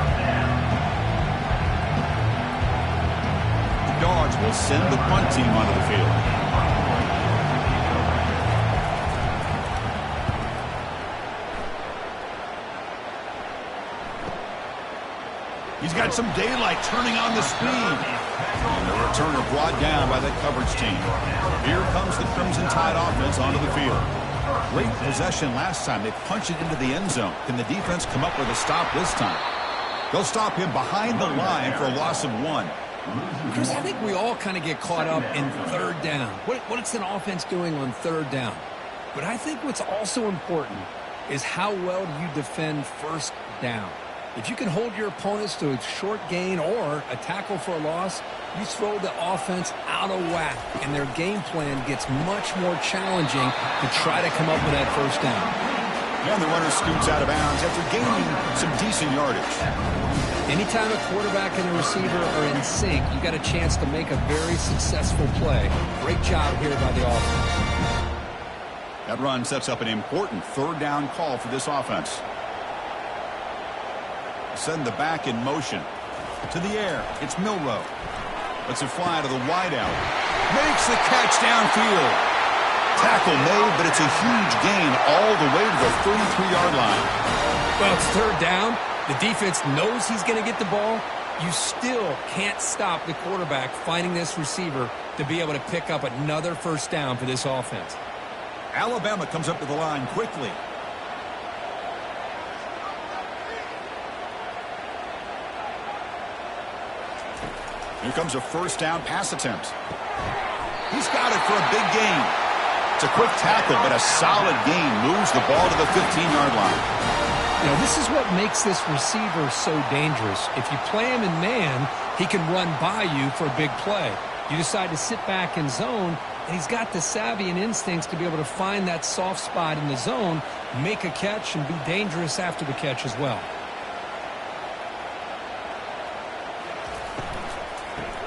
The Dogs will send the punt team onto the field. He's got some daylight turning on the speed. And the returner brought down by the coverage team. Here comes the Crimson Tide offense onto the field. Great possession last time. They punched it into the end zone. Can the defense come up with a stop this time? They'll stop him behind the line for a loss of 1. Chris, I think we all kind of get caught up in third down. What's an offense doing on third down? But I think what's also important is how well do you defend first down. If you can hold your opponents to a short gain or a tackle for a loss, you throw the offense out of whack, and their game plan gets much more challenging to try to come up with that first down. And the runner scoots out of bounds after gaining some decent yardage. Anytime a quarterback and a receiver are in sync, you got a chance to make a very successful play. Great job here by the offense. That run sets up an important third down call for this offense. Send the back in motion. To the air. It's Milrow. Lets it fly to the wideout. Makes the catch downfield. Tackle made, but it's a huge gain all the way to the 33-yard line. Well, it's third down. The defense knows he's going to get the ball. You still can't stop the quarterback finding this receiver to be able to pick up another first down for this offense. Alabama comes up to the line quickly. Here comes a first down pass attempt. He's got it for a big gain. It's a quick tackle, but a solid gain moves the ball to the 15-yard line. You know, this is what makes this receiver so dangerous. If you play him in man, he can run by you for a big play. You decide to sit back in zone, and he's got the savvy and instincts to be able to find that soft spot in the zone, make a catch, and be dangerous after the catch as well.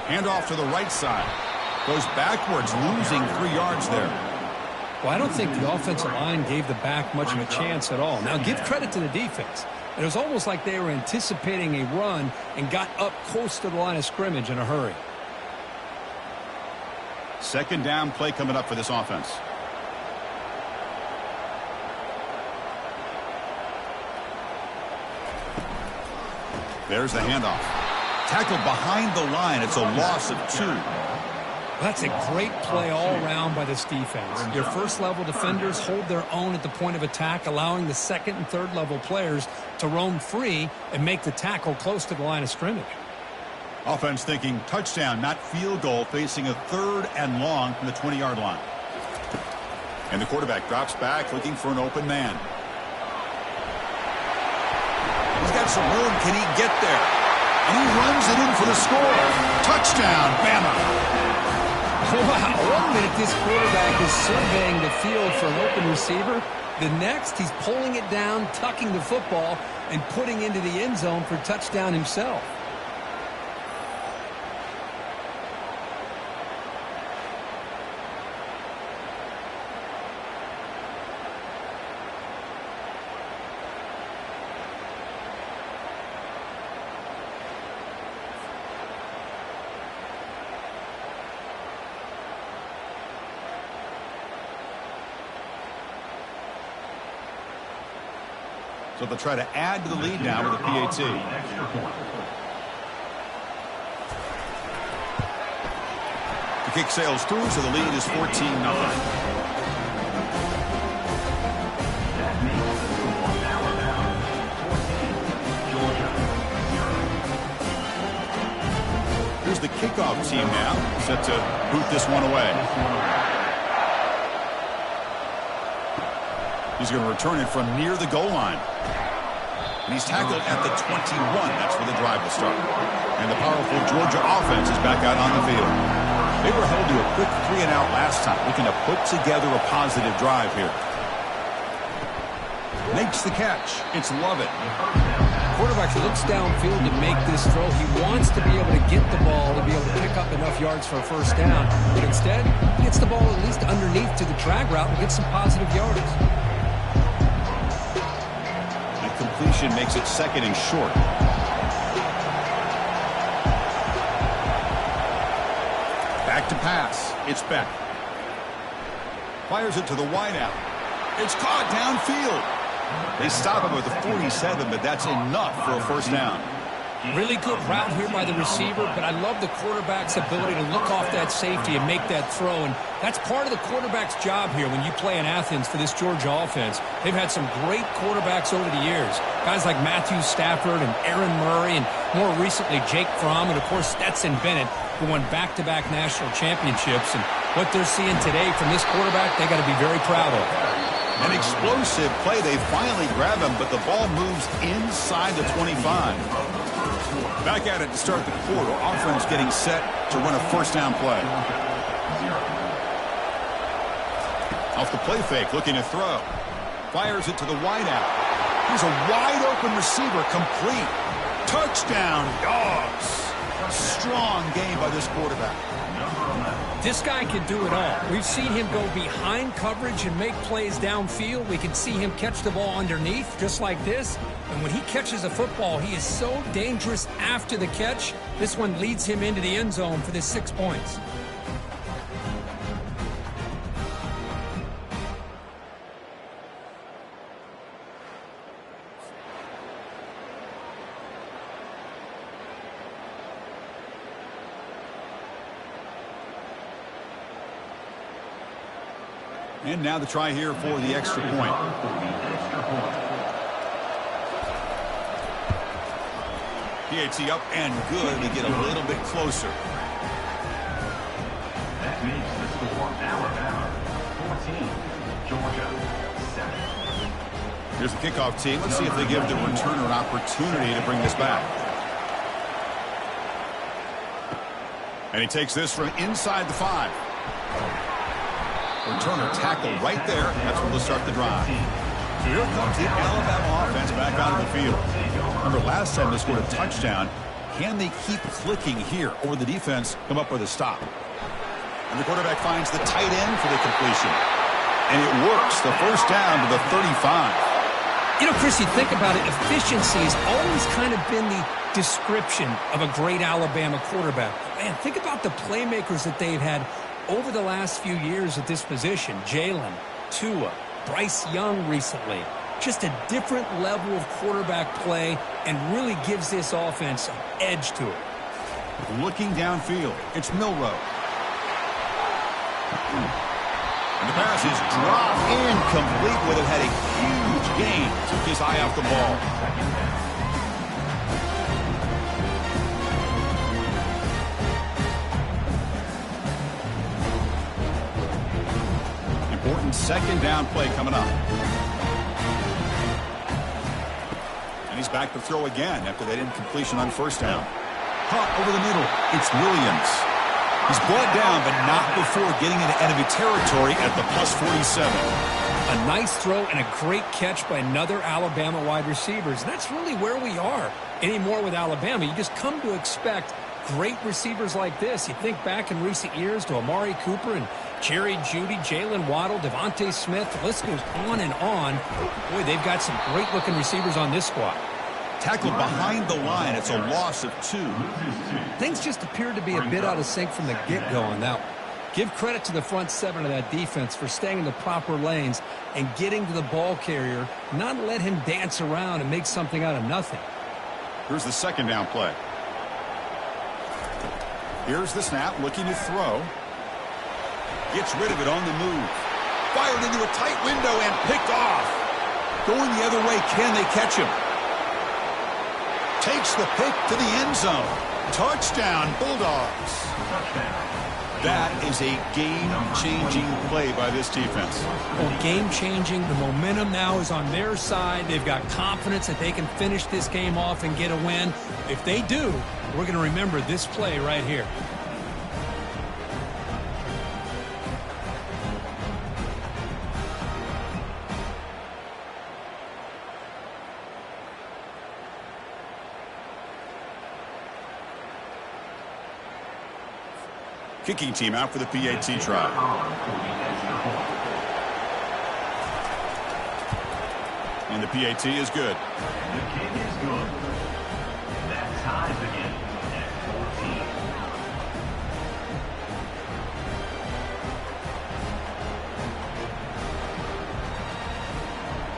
Handoff to the right side. Goes backwards, losing 3 yards there. Well, I don't think the offensive line gave the back much of a chance at all. Now, give credit to the defense. It was almost like they were anticipating a run and got up close to the line of scrimmage in a hurry. Second down play coming up for this offense. There's the handoff. Tackled behind the line. It's a loss of 2. That's a great play all around by this defense. Your first-level defenders hold their own at the point of attack, allowing the second and third-level players to roam free and make the tackle close to the line of scrimmage. Offense thinking touchdown, not field goal, facing a 3rd and long from the 20-yard line. And the quarterback drops back, looking for an open man. He's got some room. Can he get there? And he runs it in for the score. Touchdown, Bama. Wow, 1 minute this quarterback is surveying the field for an open receiver. The next, he's pulling it down, tucking the football, and putting into the end zone for touchdown himself. So they'll try to add to the lead now with a PAT. The kick sails through, so the lead is 14-9. Here's the kickoff team now, set to boot this one away. He's going to return it from near the goal line. And he's tackled at the 21. That's where the drive will start. And the powerful Georgia offense is back out on the field. They were held to a quick 3-and-out last time, looking to put together a positive drive here. Makes the catch. It's Lovett. Quarterback looks downfield to make this throw. He wants to be able to get the ball to be able to pick up enough yards for a first down. But instead, he gets the ball at least underneath to the drag route and gets some positive yardage. Completion makes it 2nd and short. Back to pass. It's Beck. Fires it to the wideout. It's caught downfield. They stop him with the 47, but that's enough for a first down. Really good route here by the receiver, but I love the quarterback's ability to look off that safety and make that throw. And that's part of the quarterback's job here when you play in Athens for this Georgia offense. They've had some great quarterbacks over the years. Guys like Matthew Stafford and Aaron Murray and more recently Jake Fromm and, of course, Stetson Bennett, who won back-to-back national championships. And what they're seeing today from this quarterback, they got to be very proud of. An explosive play. They finally grab him, but the ball moves inside the 25. Back at it to start the quarter. Offense getting set to run a first down play. Off the play fake, looking to throw. Fires it to the wideout. Here's a wide-open receiver, complete. Touchdown, Dogs. Strong game by this quarterback. This guy can do it all. We've seen him go behind coverage and make plays downfield. We can see him catch the ball underneath, just like this. And when he catches a football, he is so dangerous after the catch. This one leads him into the end zone for this 6 points. And now the try here for the extra point. PAT up and good to get a little bit closer. That makes the score Alabama 14, Georgia 7. Here's the kickoff team. Let's see if they give the returner an opportunity to bring this back. And he takes this from inside the 5. Returner tackle right there. That's where they'll start the drive. So here comes the Alabama offense back out of the field. Remember, last time they scored a touchdown. Can they keep clicking here, or the defense come up with a stop? And the quarterback finds the tight end for the completion. And it works. The first down to the 35. You know, Chris, you think about it, efficiency has always kind of been the description of a great Alabama quarterback. Man, think about the playmakers that they've had over the last few years at this position. Jalen, Tua, Bryce Young recently. Just a different level of quarterback play and really gives this offense an edge to it. Looking downfield, it's Milroe. And the pass is dropped incomplete. Would have had a huge gain. Took his eye off the ball. Important second down play coming up. And he's back to throw again after that incompletion on first down. Caught over the middle. It's Williams. He's brought down, but not before getting into enemy territory at the plus 47. A nice throw and a great catch by another Alabama wide receivers. And that's really where we are anymore with Alabama. You just come to expect great receivers like this. You think back in recent years to Amari Cooper and Jerry Jeudy, Jalen Waddle, Devontae Smith. The list goes on and on. Boy, they've got some great-looking receivers on this squad. Tackled behind the line. It's a loss of 2. Things just appeared to be a bit out of sync from the get-go on that one. Give credit to the front 7 of that defense for staying in the proper lanes and getting to the ball carrier, not let him dance around and make something out of nothing. Here's the second down play. Here's the snap, looking to throw. Gets rid of it on the move. Fired into a tight window and picked off. Going the other way, can they catch him? Takes the pick to the end zone. Touchdown, Bulldogs. That is a game-changing play by this defense. Oh, game-changing. The momentum now is on their side. They've got confidence that they can finish this game off and get a win. If they do, we're going to remember this play right here. Kicking team out for the PAT try. And the PAT is good. The kick is good. That ties the game at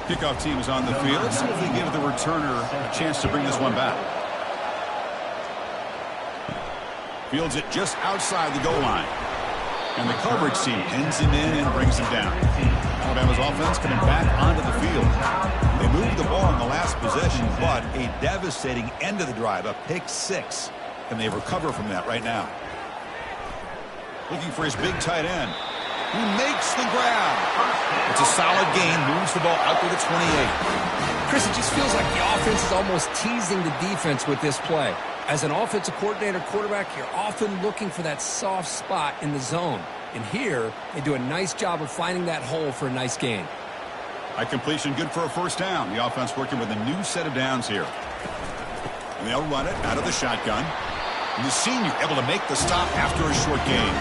14. Kickoff team is on the field. Let's see if they give the returner a chance to bring this one back. Fields it just outside the goal line. And the coverage team pins him in and brings him down. Alabama's offense coming back onto the field. They moved the ball in the last possession, but a devastating end of the drive, a pick 6. Can they recover from that right now? Looking for his big tight end. He makes the grab. It's a solid gain, moves the ball out to the 28. Chris, it just feels like the offense is almost teasing the defense with this play. As an offensive coordinator quarterback, you're often looking for that soft spot in the zone. And here, they do a nice job of finding that hole for a nice gain. A completion good for a first down. The offense working with a new set of downs here. And they'll run it out of the shotgun. And the senior able to make the stop after a short gain.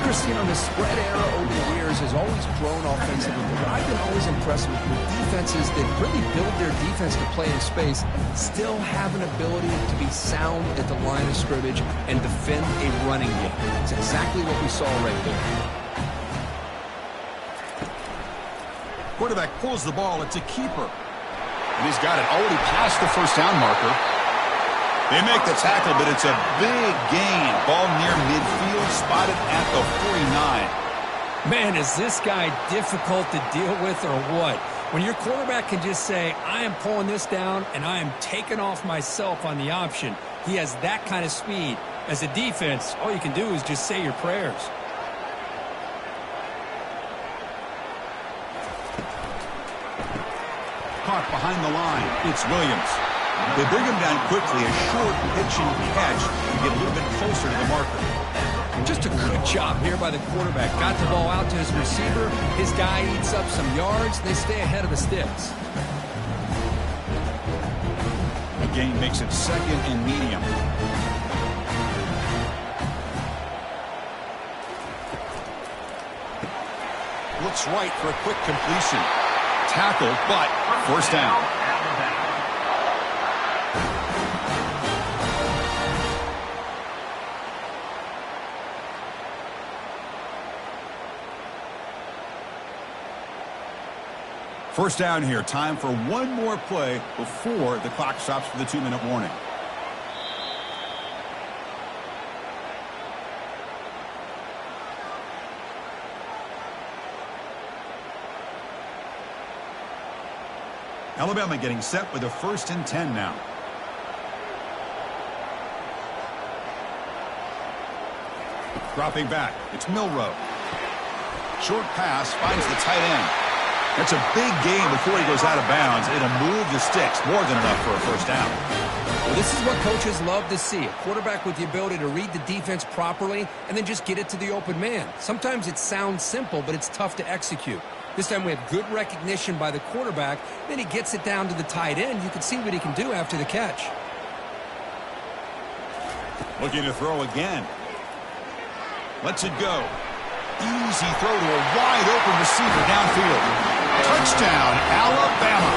Chris, you know, the spread era over the years has always grown offensively, but I've been always impressed with defenses that really build their defense to play in space, still have an ability to be sound at the line of scrimmage and defend a running game. It's exactly what we saw right there. Quarterback pulls the ball. It's a keeper. And he's got it already past the first down marker. They make the tackle, but it's a big gain. Ball near midfield, spotted at the 49. Man, is this guy difficult to deal with or what? When your quarterback can just say, I am pulling this down and I am taking off myself on the option, he has that kind of speed. As a defense, all you can do is just say your prayers. Caught behind the line. It's Williams. They bring him down quickly. A short pitch and catch to get a little bit closer to the marker. Just a good job here by the quarterback. Got the ball out to his receiver. His guy eats up some yards. They stay ahead of the sticks. The gain makes it second and medium. Looks right for a quick completion. Tackled, but first down. First down here. Time for one more play before the clock stops for the 2-minute warning. Alabama getting set with a 1st and 10 now. Dropping back. It's Milroe. Short pass finds the tight end. That's a big gain before he goes out of bounds. It'll move the sticks. More than enough for a first down. Well, this is what coaches love to see. A quarterback with the ability to read the defense properly and then just get it to the open man. Sometimes it sounds simple, but it's tough to execute. This time we have good recognition by the quarterback. Then he gets it down to the tight end. You can see what he can do after the catch. Looking to throw again. Lets it go. Easy throw to a wide open receiver downfield. Touchdown, Alabama.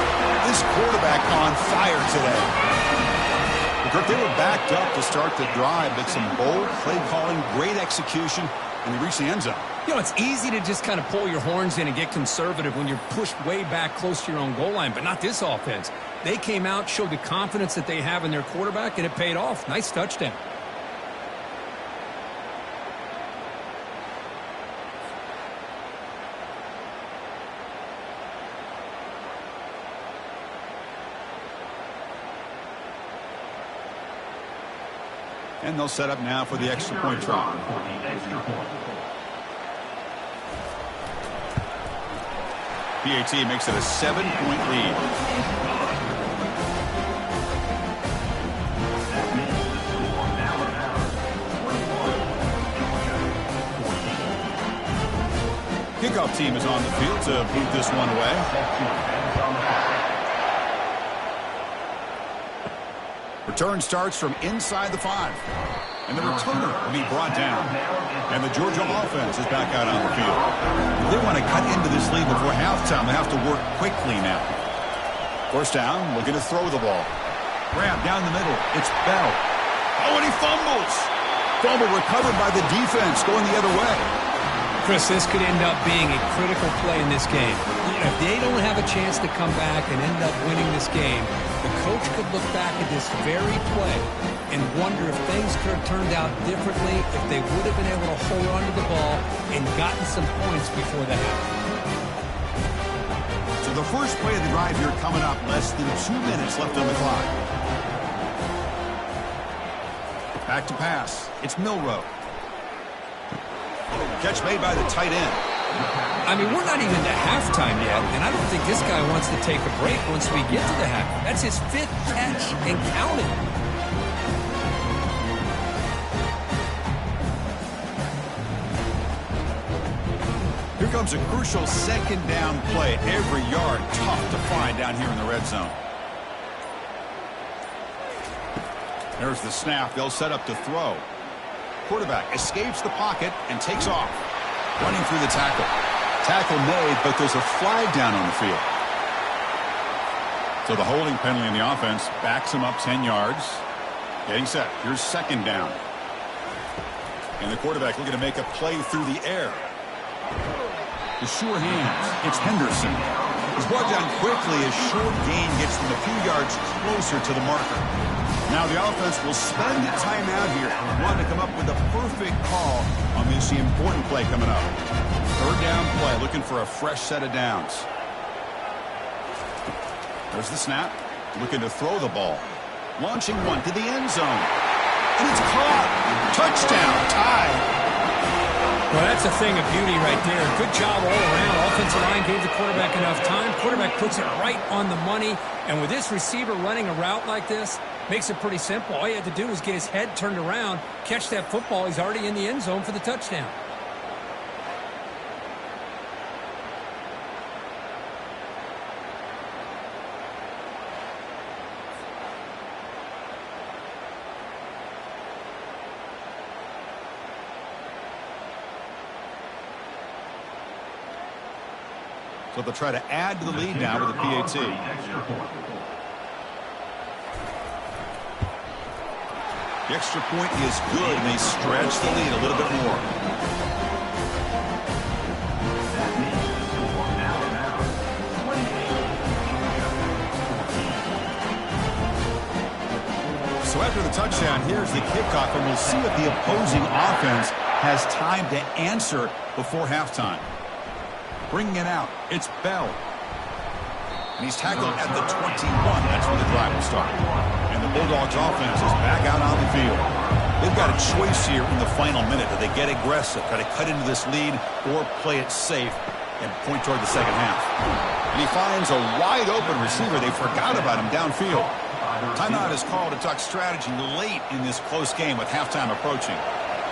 This quarterback on fire today. Kirk, they were backed up to start the drive, but some bold play calling, great execution, and they reached the end zone. You know, it's easy to just kind of pull your horns in and get conservative when you're pushed way back close to your own goal line, but not this offense. They came out, showed the confidence that they have in their quarterback, and it paid off. Nice touchdown. And they'll set up now for the extra point try. PAT makes it a 7-point lead. Kickoff team is on the field to boot this one away. Return starts from inside the 5. And the returner will be brought down. And the Georgia offense is back out on the field. They want to cut into this lead before halftime. They have to work quickly now. First down, looking to throw the ball. Grab down the middle. It's Bell. Oh, and he fumbles. Fumble recovered by the defense going the other way. Chris, this could end up being a critical play in this game. If they don't have a chance to come back and end up winning this game, the coach could look back at this very play and wonder if things could have turned out differently if they would have been able to hold on to the ball and gotten some points before that happened. So the first play of the drive here coming up, less than 2 minutes left on the clock. Back to pass. It's Milroe. Catch made by the tight end. I mean, we're not even to halftime yet, and I don't think this guy wants to take a break once we get to the half. That's his 5th catch and counting. Here comes a crucial second down play. Every yard tough to find down here in the red zone. There's the snap. They'll set up to throw. Quarterback escapes the pocket and takes off. Running through the tackle. Tackle made, but there's a flag down on the field. So the holding penalty in the offense backs him up 10 yards. Getting set. Here's second down. And the quarterback looking to make a play through the air. The sure hands. It's Henderson. He's brought down quickly as short gain gets them a few yards closer to the marker. Now the offense will spend the timeout here. Want to come up with a perfect call on this important play coming up. Third down play, looking for a fresh set of downs. There's the snap. Looking to throw the ball. Launching one to the end zone. And it's caught. Touchdown. Tie. Well, that's a thing of beauty right there. Good job all around. Offensive line gave the quarterback enough time. Quarterback puts it right on the money. And with this receiver running a route like this, makes it pretty simple. All you have to do is get his head turned around, catch that football. He's already in the end zone for the touchdown. So they'll try to add to the lead now with a PAT. The extra point is good, and they stretch the lead a little bit more. So after the touchdown, here's the kickoff, and we'll see if the opposing offense has time to answer before halftime. Bringing it out, it's Bell. And he's tackled at the 21. That's where the drive will start. And the Bulldogs offense is back out on the field. They've got a choice here in the final minute. Do they get aggressive, try to cut into this lead, or play it safe and point toward the second half? And he finds a wide open receiver. They forgot about him downfield. Timeout is called to talk strategy late in this close game with halftime approaching.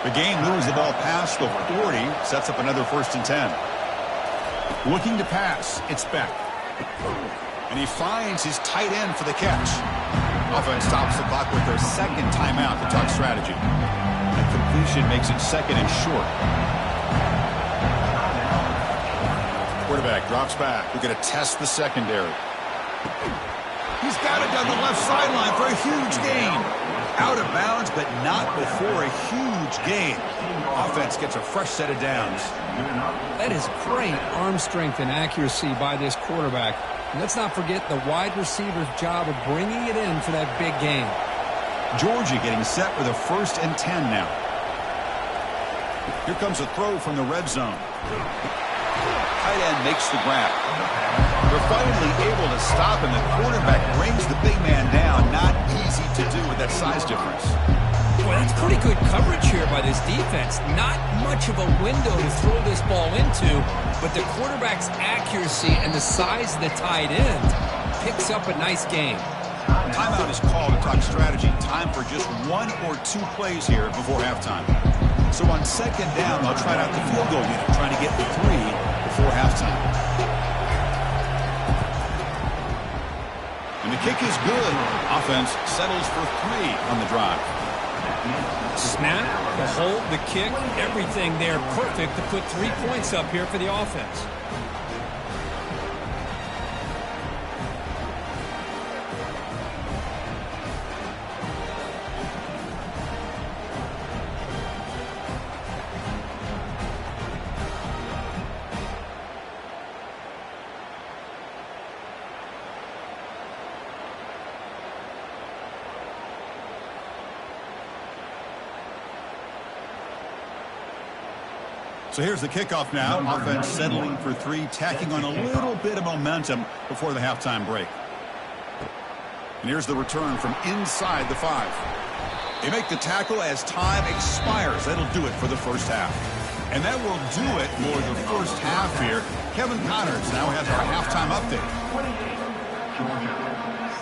The game moves the ball past the 40, sets up another 1st and 10. Looking to pass, it's Beck. And he finds his tight end for the catch. Offense stops the clock with their second timeout to talk strategy. And completion makes it 2nd and short. Quarterback drops back. We're going to test the secondary. He's got it down the left sideline for a huge gain. Out of bounds, but not before a huge gain. Offense gets a fresh set of downs. That is great arm strength and accuracy by this quarterback. And let's not forget the wide receiver's job of bringing it in for that big game. Georgia getting set with a 1st and 10 now. Here comes a throw from the red zone. Tight end makes the grab. They're finally able to stop him. The quarterback brings the big man down. Not easy to do with that size difference. Well, that's pretty good coverage here by this defense. Not much of a window to throw this ball into, but the quarterback's accuracy and the size of the tight end picks up a nice game. Timeout is called to talk strategy. Time for just 1 or 2 plays here before halftime. So on second down, they'll try out the field goal unit, trying to get the 3 before halftime. And the kick is good. Offense settles for 3 on the drive. Snap, the hold, the kick, everything there perfect to put 3 points up here for the offense. So here's the kickoff now. Offense settling for 3, tacking on a little bit of momentum before the halftime break. And here's the return from inside the 5. They make the tackle as time expires. That'll do it for the first half. And that will do it for the first half here. Kevin Connors now has our halftime update. 28, Georgia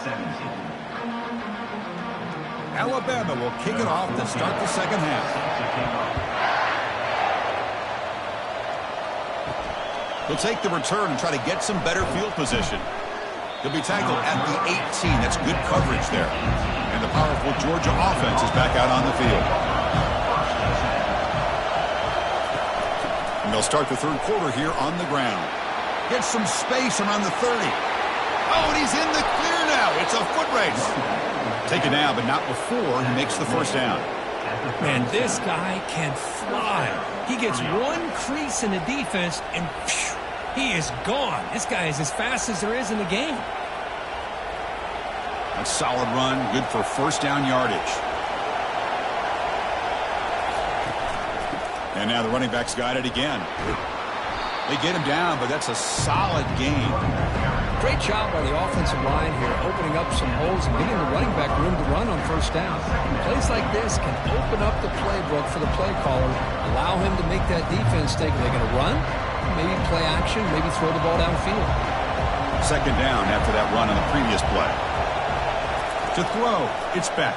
17. Alabama will kick it off to start the second half. He'll take the return and try to get some better field position. He'll be tackled at the 18. That's good coverage there. And the powerful Georgia offense is back out on the field. And they'll start the third quarter here on the ground. Gets some space around the 30. Oh, and he's in the clear now. It's a foot race. Take it now, but not before he makes the first down. Man, this guy can fly. He gets one crease in the defense, and phew, he is gone. This guy is as fast as there is in the game. A solid run, good for first down yardage. And now the running backs got it again. They get him down, but that's a solid gain. Great job by the offensive line here, opening up some holes and giving the running back room to run on first down. Plays like this can open up the playbook for the play caller, allow him to make that defense think, they're going to run, maybe play action, maybe throw the ball downfield. Second down after that run on the previous play. To throw, it's back.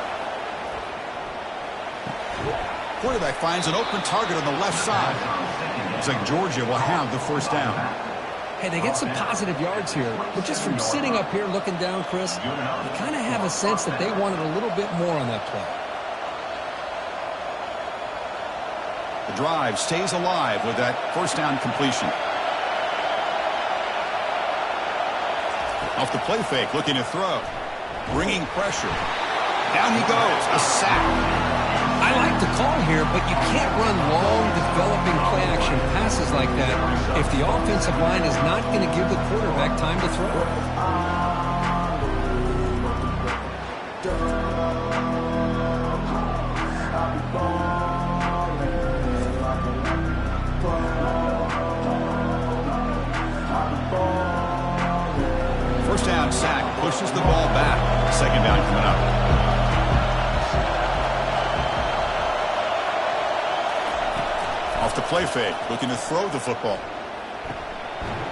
Quarterback finds an open target on the left side. Looks like Georgia will have the first down. Hey, they get some positive yards here, but just from sitting up here looking down, Chris, you kind of have a sense that they wanted a little bit more on that play. The drive stays alive with that first down completion. Off the play fake, looking to throw. Bringing pressure. Down he goes, a sack. I like the call here, but you can't run long, developing play-action passes like that if the offensive line is not going to give the quarterback time to throw. First down sack pushes the ball back. Second down coming up. Off the play fake, looking to throw the football.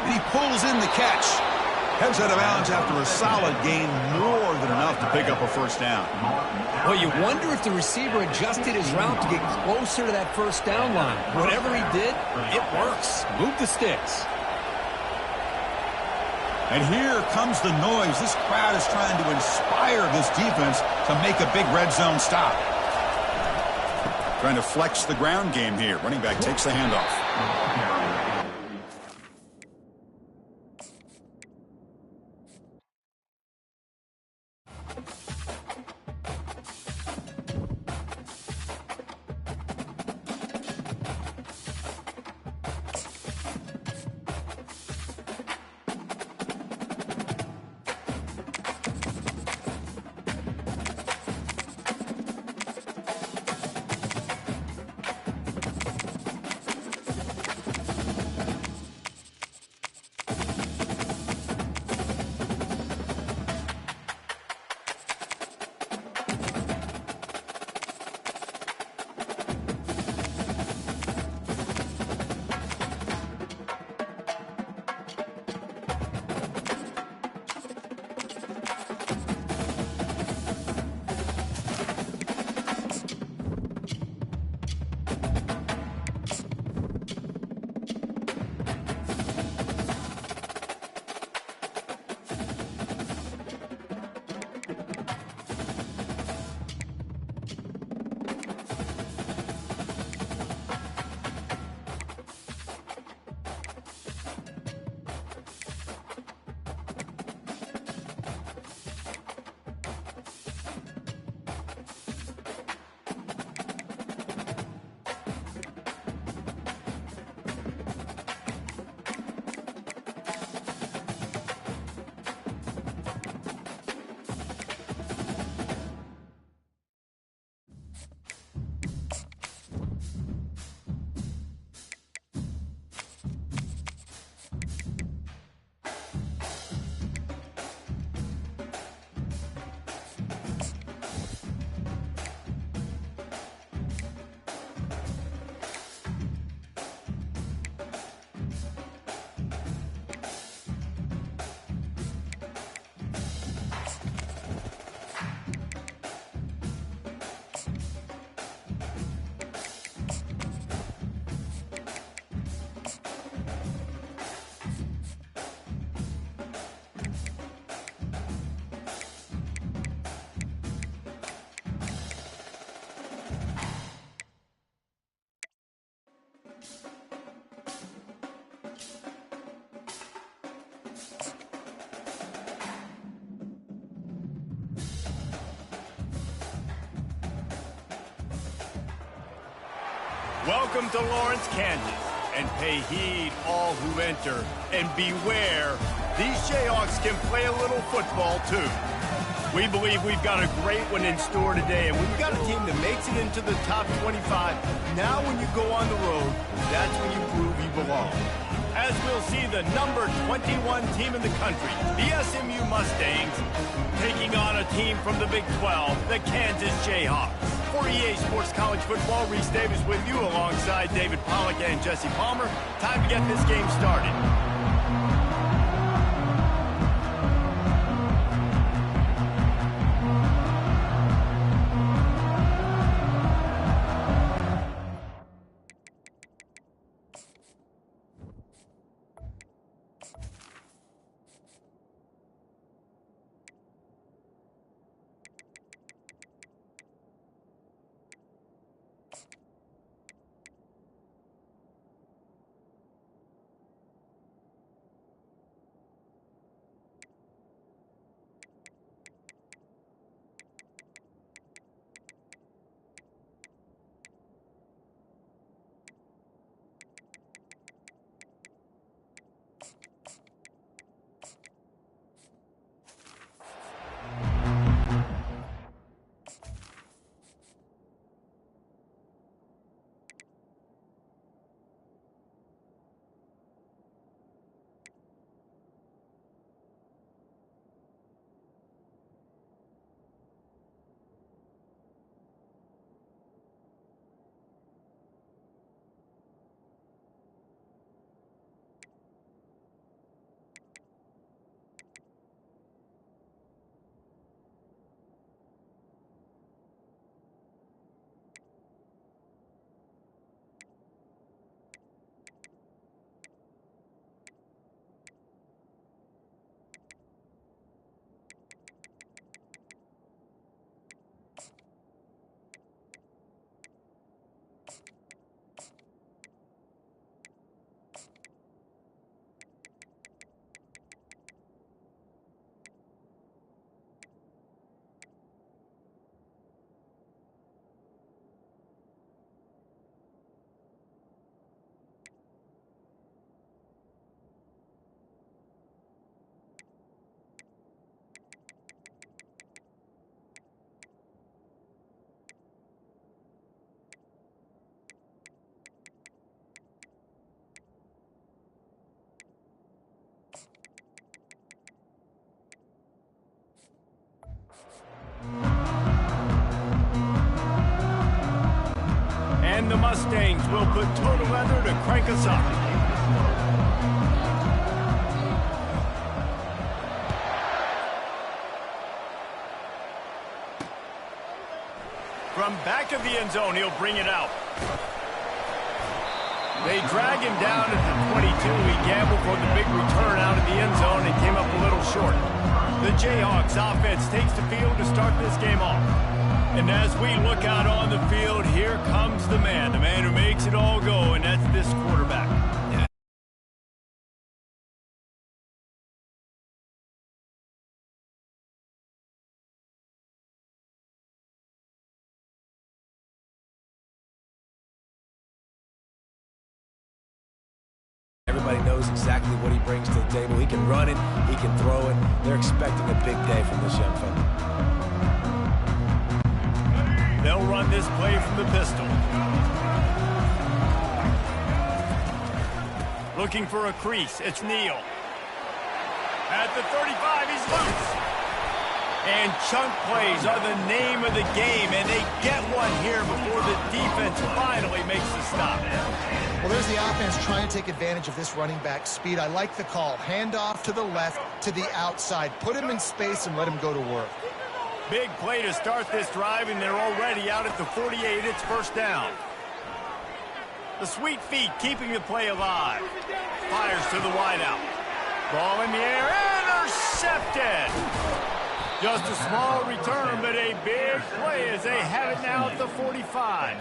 And he pulls in the catch. Heads out of bounds after a solid gain, more than enough to pick up a first down. Well, you wonder if the receiver adjusted his route to get closer to that first down line. Whatever he did, it works. Move the sticks. And here comes the noise. This crowd is trying to inspire this defense to make a big red zone stop. Trying to flex the ground game here. Running back takes the handoff. Welcome to Lawrence, Kansas, and pay heed all who enter, and beware, these Jayhawks can play a little football too. We believe we've got a great one in store today, and we've got a team that makes it into the top 25. Now when you go on the road, that's when you prove you belong. As we'll see the number 21 team in the country, the SMU Mustangs, taking on a team from the Big 12, the Kansas Jayhawks. For EA Sports College Football, Reese Davis with you alongside David Pollack and Jesse Palmer. Time to get this game started. And the Mustangs will put total leather to crank us up. From back of the end zone, he'll bring it out. They drag him down at the 22. He gambled for the big return out of the end zone and came up a little short. The Jayhawks offense takes the field to start this game off. And as we look out on the field, here comes the man who makes it all go, and that's this quarterback. Yeah. Everybody knows exactly what he brings to the table. He can run it, he can throw it. They're expecting a big day from this young fella. They'll run this play from the pistol. Looking for a crease. It's Neal. At the 35, he's loose. And chunk plays are the name of the game, and they get one here before the defense finally makes the stop. Well, there's the offense trying to take advantage of this running back speed. I like the call. Hand off to the left, to the outside. Put him in space and let him go to work. Big play to start this drive, and they're already out at the 48. It's first down. The sweet feet keeping the play alive. Fires to the wideout. Ball in the air. Intercepted. Just a small return, but a big play as they have it now at the 45.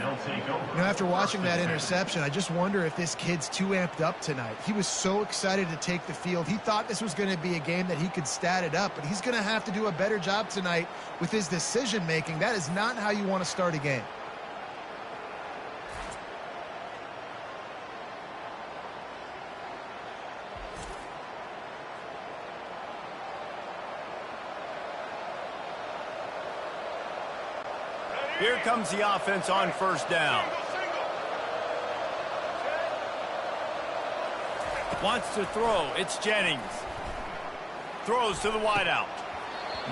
After watching that interception, I just wonder if this kid's too amped up tonight. He was so excited to take the field. He thought this was going to be a game that he could stat it up, but he's going to have to do a better job tonight with his decision-making. That is not how you want to start a game. Here comes the offense on first down. Wants to throw. It's Jennings. Throws to the wideout.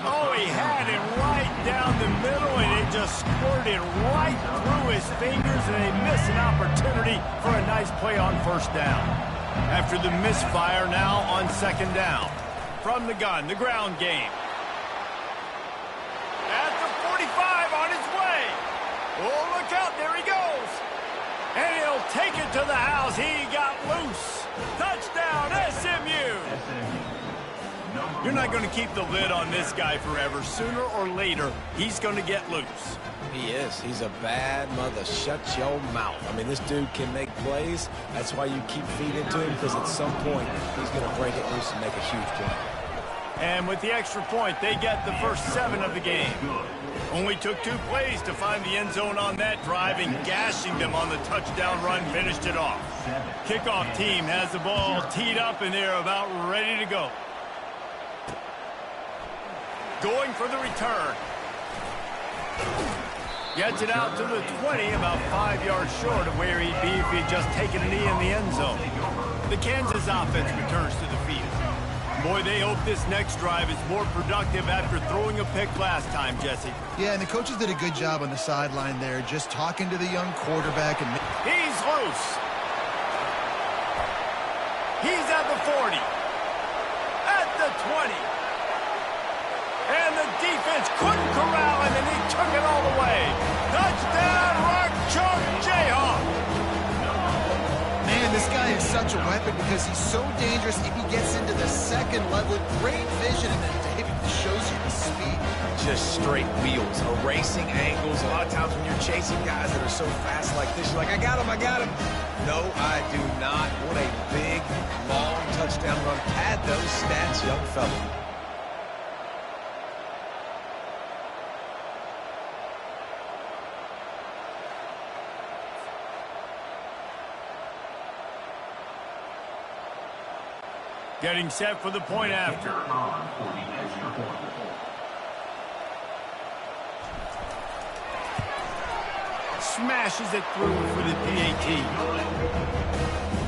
Oh, he had it right down the middle, and it just squirted right through his fingers, and they miss an opportunity for a nice play on first down. After the misfire, now on second down. From the gun, the ground game. At the 45, on his way. Oh, look out, there he goes. And he'll take it to the house. He got loose. Touchdown, SMU. You're not going to keep the lid on this guy forever. Sooner or later, he's going to get loose. He is. He's a bad mother. Shut your mouth. I mean, this dude can make plays. That's why you keep feeding to him, because at some point, he's going to break it loose and make a huge play. And with the extra point, they get the first 7 of the game. Only took 2 plays to find the end zone on that drive, and gashing them on the touchdown run finished it off. Kickoff team has the ball teed up, and they're about ready to go. Going for the return. Gets it out to the 20, about 5 yards short of where he'd be if he'd just taken a knee in the end zone. The Kansas offense returns to the field. Boy, they hope this next drive is more productive after throwing a pick last time, Jesse. Yeah, and the coaches did a good job on the sideline there, just talking to the young quarterback. And he's loose. He's at the 40. At the 20. And the defense couldn't corral him, and he took it all the way. Touchdown, Rock Chalk Jayhawk. Man, this guy is such a weapon because he's so dangerous if he gets into the second level. Great vision, and then David shows you the speed. Just straight wheels, erasing angles. A lot of times when you're chasing guys that are so fast like this, you're like, I got him, I got him. No, I do not. What a big, long touchdown run. Pad those stats, young fella. Getting set for the point after. Smashes it through for the PAT.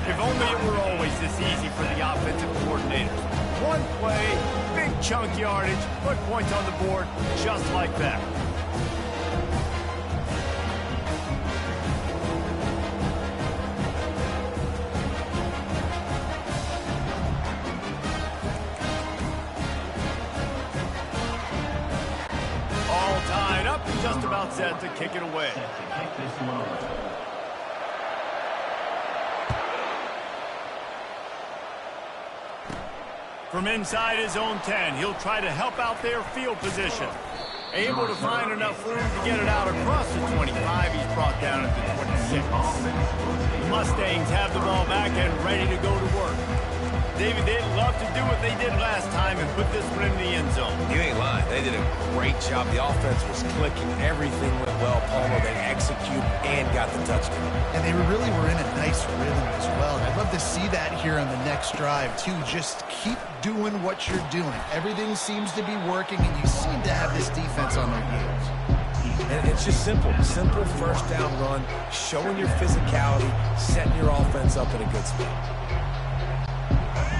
If only it were always this easy for the offensive coordinators. One play, big chunk yardage, put points on the board just like that. Just about set to kick it away. From inside his own 10, he'll try to help out their field position. Able to find enough room to get it out across the 25. He's brought down at the 26. The Mustangs have the ball back and ready to go to work. David, they'd love to do what they did last time and put this one in the end zone. You ain't lying. They did a great job. The offense was clicking. Everything went well. Palmer, they executed and got the touchdown. And they really were in a nice rhythm as well. And I'd love to see that here on the next drive, too. Just keep doing what you're doing. Everything seems to be working, and you seem to have this defense on their heels. And it's just simple. Simple first down run, showing your physicality, setting your offense up in a good spot.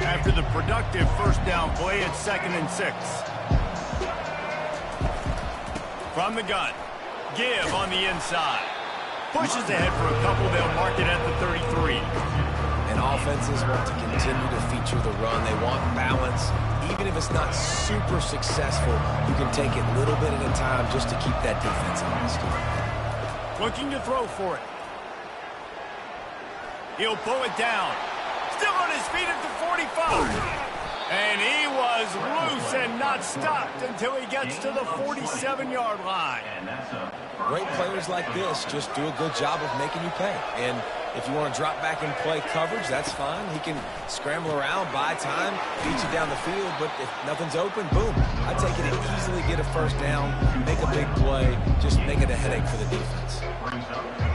After the productive first down play, it's 2nd and 6. From the gun, Give on the inside. Pushes ahead for a couple, they'll mark it at the 33. And offenses want to continue to feature the run. They want balance. Even if it's not super successful, you can take it little bit at a time just to keep that defense honest. Looking to throw for it. He'll pull it down. Still on his feet at the 45. And he was loose and not stopped until he gets to the 47-yard line. Great players like this just do a good job of making you pay. And if you want to drop back and play coverage, that's fine. He can scramble around, buy time, beat you down the field. But if nothing's open, boom. I take it and easily get a first down, make a big play, just make it a headache for the defense.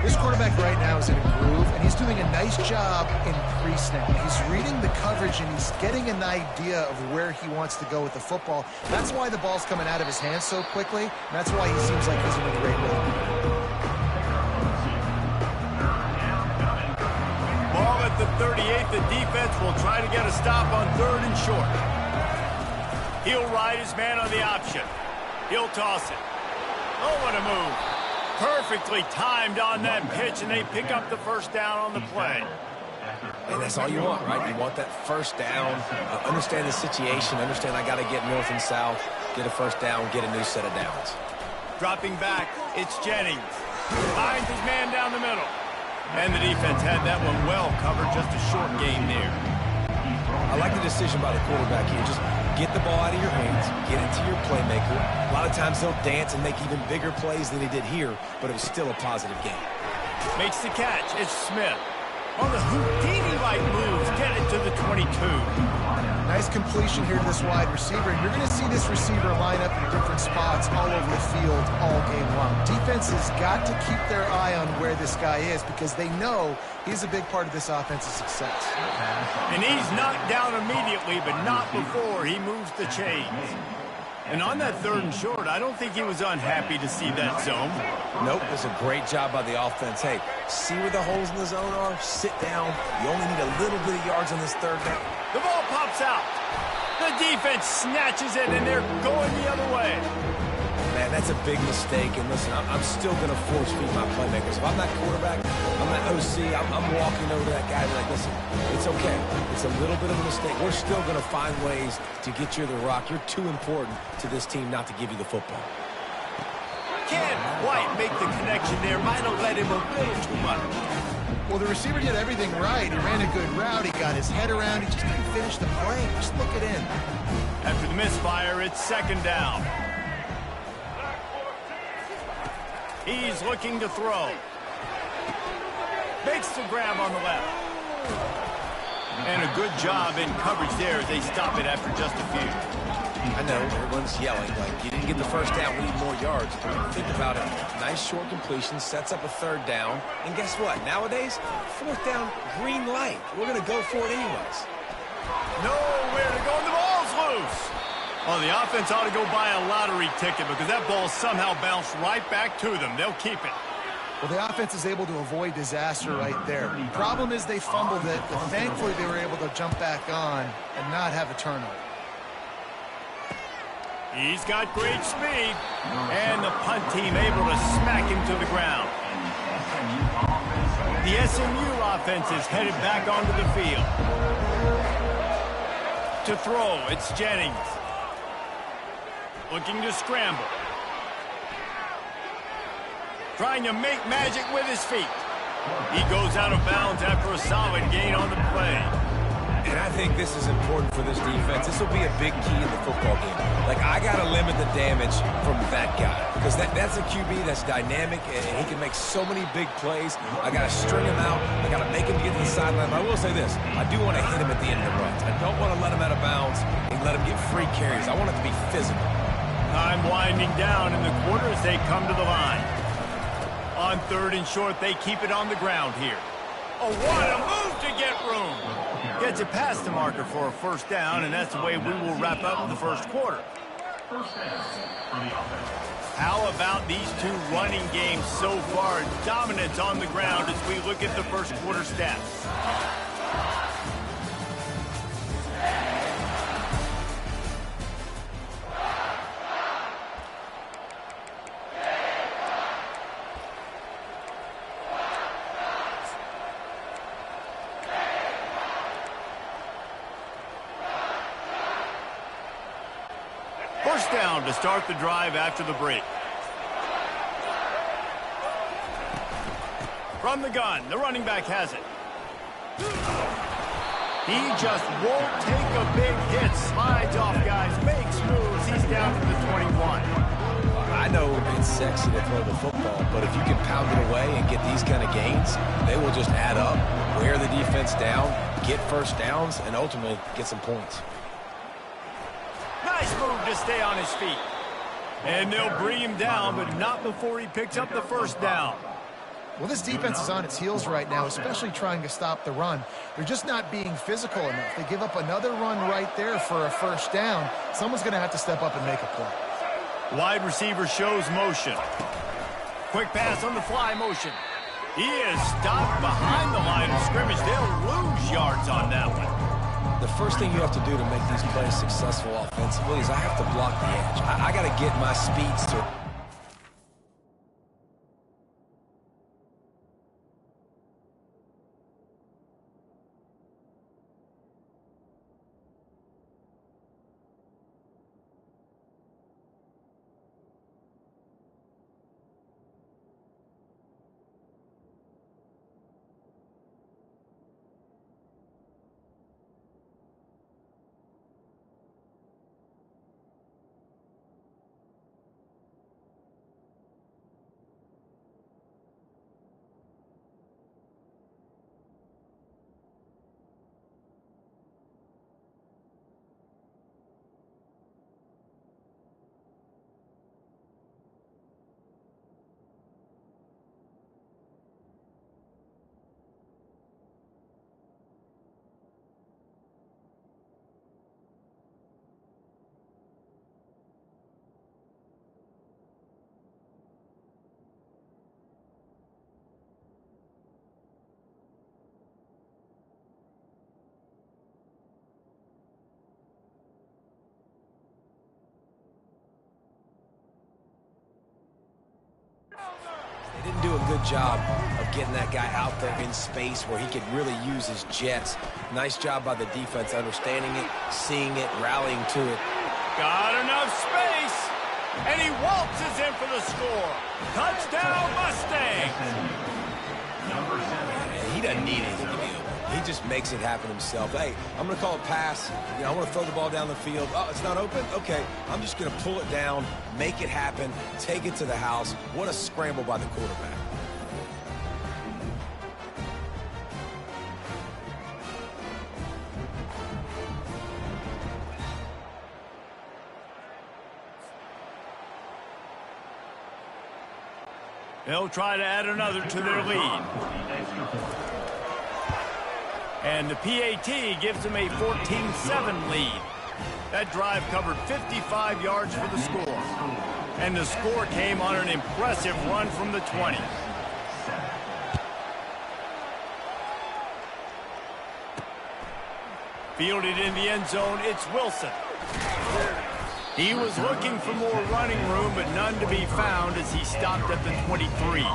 This quarterback right now is in a groove, and he's doing a nice job in pre-snap. He's reading the coverage, and he's getting an idea of where he wants to go with the football. That's why the ball's coming out of his hands so quickly, and that's why he seems like he's in a great rhythm. Ball at the 38. The defense will try to get a stop on 3rd and short. He'll ride his man on the option. He'll toss it. Oh, what a move. Perfectly timed on that pitch, and they pick up the first down on the play. And that's all you want, right? You want that first down, understand the situation, understand I got to get north and south, get a first down, get a new set of downs. Dropping back, it's Jennings. Finds his man down the middle. And the defense had that one well covered, just a short game there. I like the decision by the quarterback here. Just get the ball out of your hands, get it to your playmaker. A lot of times they'll dance and make even bigger plays than he did here, but it was still a positive game. Makes the catch. It's Smith. On the Houdini-like moves, get it to the 22. Nice completion here to this wide receiver. And you're going to see this receiver line up in different spots all over the field all game long. Defense has got to keep their eye on where this guy is because they know he's a big part of this offense's success. And he's knocked down immediately, but not before he moves the chains. And on that 3rd and short, I don't think he was unhappy to see that zone. Nope, it was a great job by the offense. Hey, see where the holes in the zone are? Sit down. You only need a little bit of yards on this 3rd down. The ball pops out. The defense snatches it, and they're going the other way. Man, that's a big mistake. And listen, I'm still going to force feed my playmakers. If I'm that quarterback, I'm that OC, I'm walking over to that guy and be like, listen, it's okay. It's a little bit of a mistake. We're still going to find ways to get you the rock. You're too important to this team not to give you the football. Can't quite make the connection there. Might have let him a little too much. Well, the receiver did everything right. He ran a good route. He got his head around. He just didn't finish the play. Just look it in. After the misfire, it's 2nd down. He's looking to throw. Makes the grab on the left. And a good job in coverage there as they stop it after just a few. I know, everyone's yelling, like, you didn't get the first down, we need more yards. Think about it. Nice short completion, sets up a 3rd down. And guess what? Nowadays, 4th down, green light. We're going to go for it anyways. Nowhere to go, and the ball's loose. Well, the offense ought to go buy a lottery ticket because that ball somehow bounced right back to them. They'll keep it. Well, the offense is able to avoid disaster right there. The problem is they fumbled it, but thankfully they were able to jump back on and not have a turnover. He's got great speed, and the punt team able to smack him to the ground. The SMU offense is headed back onto the field. To throw, it's Jennings. Looking to scramble. Trying to make magic with his feet. He goes out of bounds after a solid gain on the play. And I think this is important for this defense. This will be a big key in the football game. Like, I got to limit the damage from that guy. Because that's a QB that's dynamic, and he can make so many big plays. I got to string him out. I got to make him get to the sideline. But I will say this. I do want to hit him at the end of the runs. I don't want to let him out of bounds and let him get free carries. I want it to be physical. Time winding down in the quarter as they come to the line. On 3rd and short, they keep it on the ground here. Oh, what a move to get room. Gets it past the marker for a 1st down, and that's the way we will wrap up the 1st quarter. How about these two running games so far? Dominance on the ground as we look at the 1st quarter stats. First down to start the drive after the break. From the gun, the running back has it. He just won't take a big hit. Slides off guys, makes moves. He's down to the 21. I know it's sexy to throw the football, but if you can pound it away and get these kind of gains, they will just add up, wear the defense down, get first downs, and ultimately get some points. Nice move to stay on his feet. And they'll bring him down, but not before he picks up the 1st down. Well, this defense is on its heels right now, especially trying to stop the run. They're just not being physical enough. They give up another run right there for a first down. Someone's going to have to step up and make a play. Wide receiver shows motion. Quick pass on the fly motion. He is stopped behind the line of scrimmage. They'll lose yards on that one. The first thing you have to do to make these plays successful offensively is I have to block the edge. I got to get my speedster. They didn't do a good job of getting that guy out there in space where he could really use his jets. Nice job by the defense understanding it, seeing it, rallying to it. Got enough space, and he waltzes in for the score. Touchdown, Mustang! He doesn't need anything to be open. He just makes it happen himself. Hey, I'm going to call a pass. You know, I want to throw the ball down the field. Oh, it's not open? Okay, I'm just going to pull it down, make it happen, take it to the house. What a scramble by the quarterback. They'll try to add another to their lead. And the PAT gives them a 14-7 lead. That drive covered 55 yards for the score. And the score came on an impressive run from the 20. Fielded in the end zone, it's Wilson. He was looking for more running room, but none to be found as he stopped at the 23.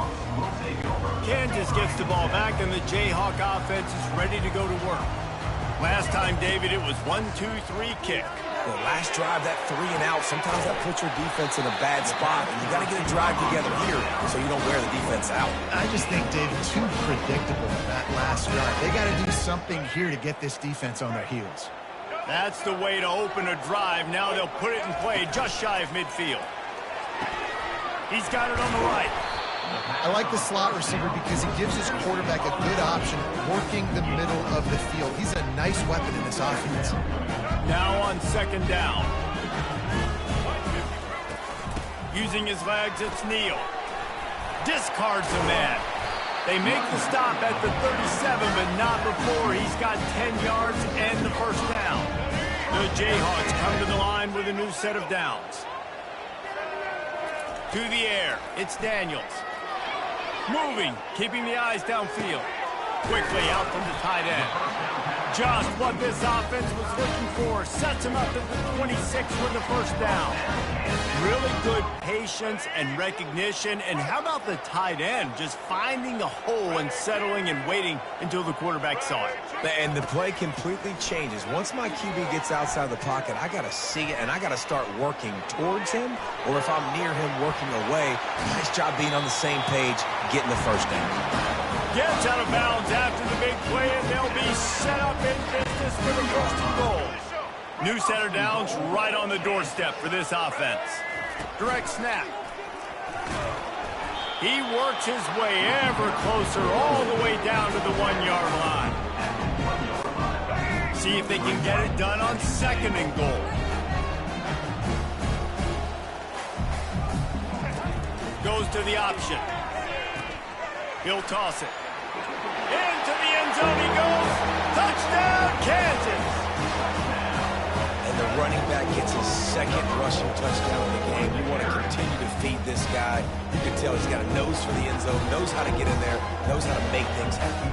Kansas gets the ball back, and the Jayhawk offense is ready to go to work. Last time, David, it was 1-2-3 kick. The last drive, that 3 and out, sometimes that puts your defense in a bad spot, and you got to get a drive together here so you don't wear the defense out. I just think, David, too predictable that last drive. They got to do something here to get this defense on their heels. That's the way to open a drive. Now they'll put it in play just shy of midfield. He's got it on the right. I like the slot receiver because he gives his quarterback a good option working the middle of the field. He's a nice weapon in this offense. Now on second down. Using his legs, it's Neal. Discards a man. They make the stop at the 37, but not before he's got 10 yards and the first down. The Jayhawks come to the line with a new set of downs. To the air, it's Daniels. Moving, keeping the eyes downfield. Quickly out from the tight end. Just what this offense was looking for. Sets him up at the 26 for the first down. Really good patience and recognition. And how about the tight end just finding the hole and settling and waiting until the quarterback saw it? And the play completely changes. Once my QB gets outside the pocket, I got to see it, and I got to start working towards him, or if I'm near him, working away. Nice job being on the same page, getting the first down. Gets out of bounds after the big play, and they'll be set up in business for the first and goal. New set of downs right on the doorstep for this offense. Direct snap. He works his way ever closer all the way down to the 1-yard line. See if they can get it done on second and goal. Goes to the option. He'll toss it. Into the end zone he goes. Touchdown, Kansas. And the running back gets his second rushing touchdown of the game. You want to continue to feed this guy. You can tell he's got a nose for the end zone, knows how to get in there, knows how to make things happen.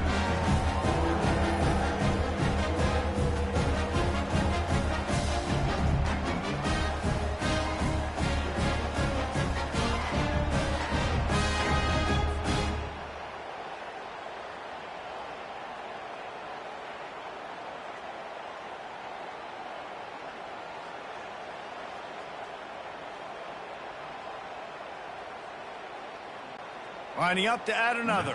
Lining up to add another.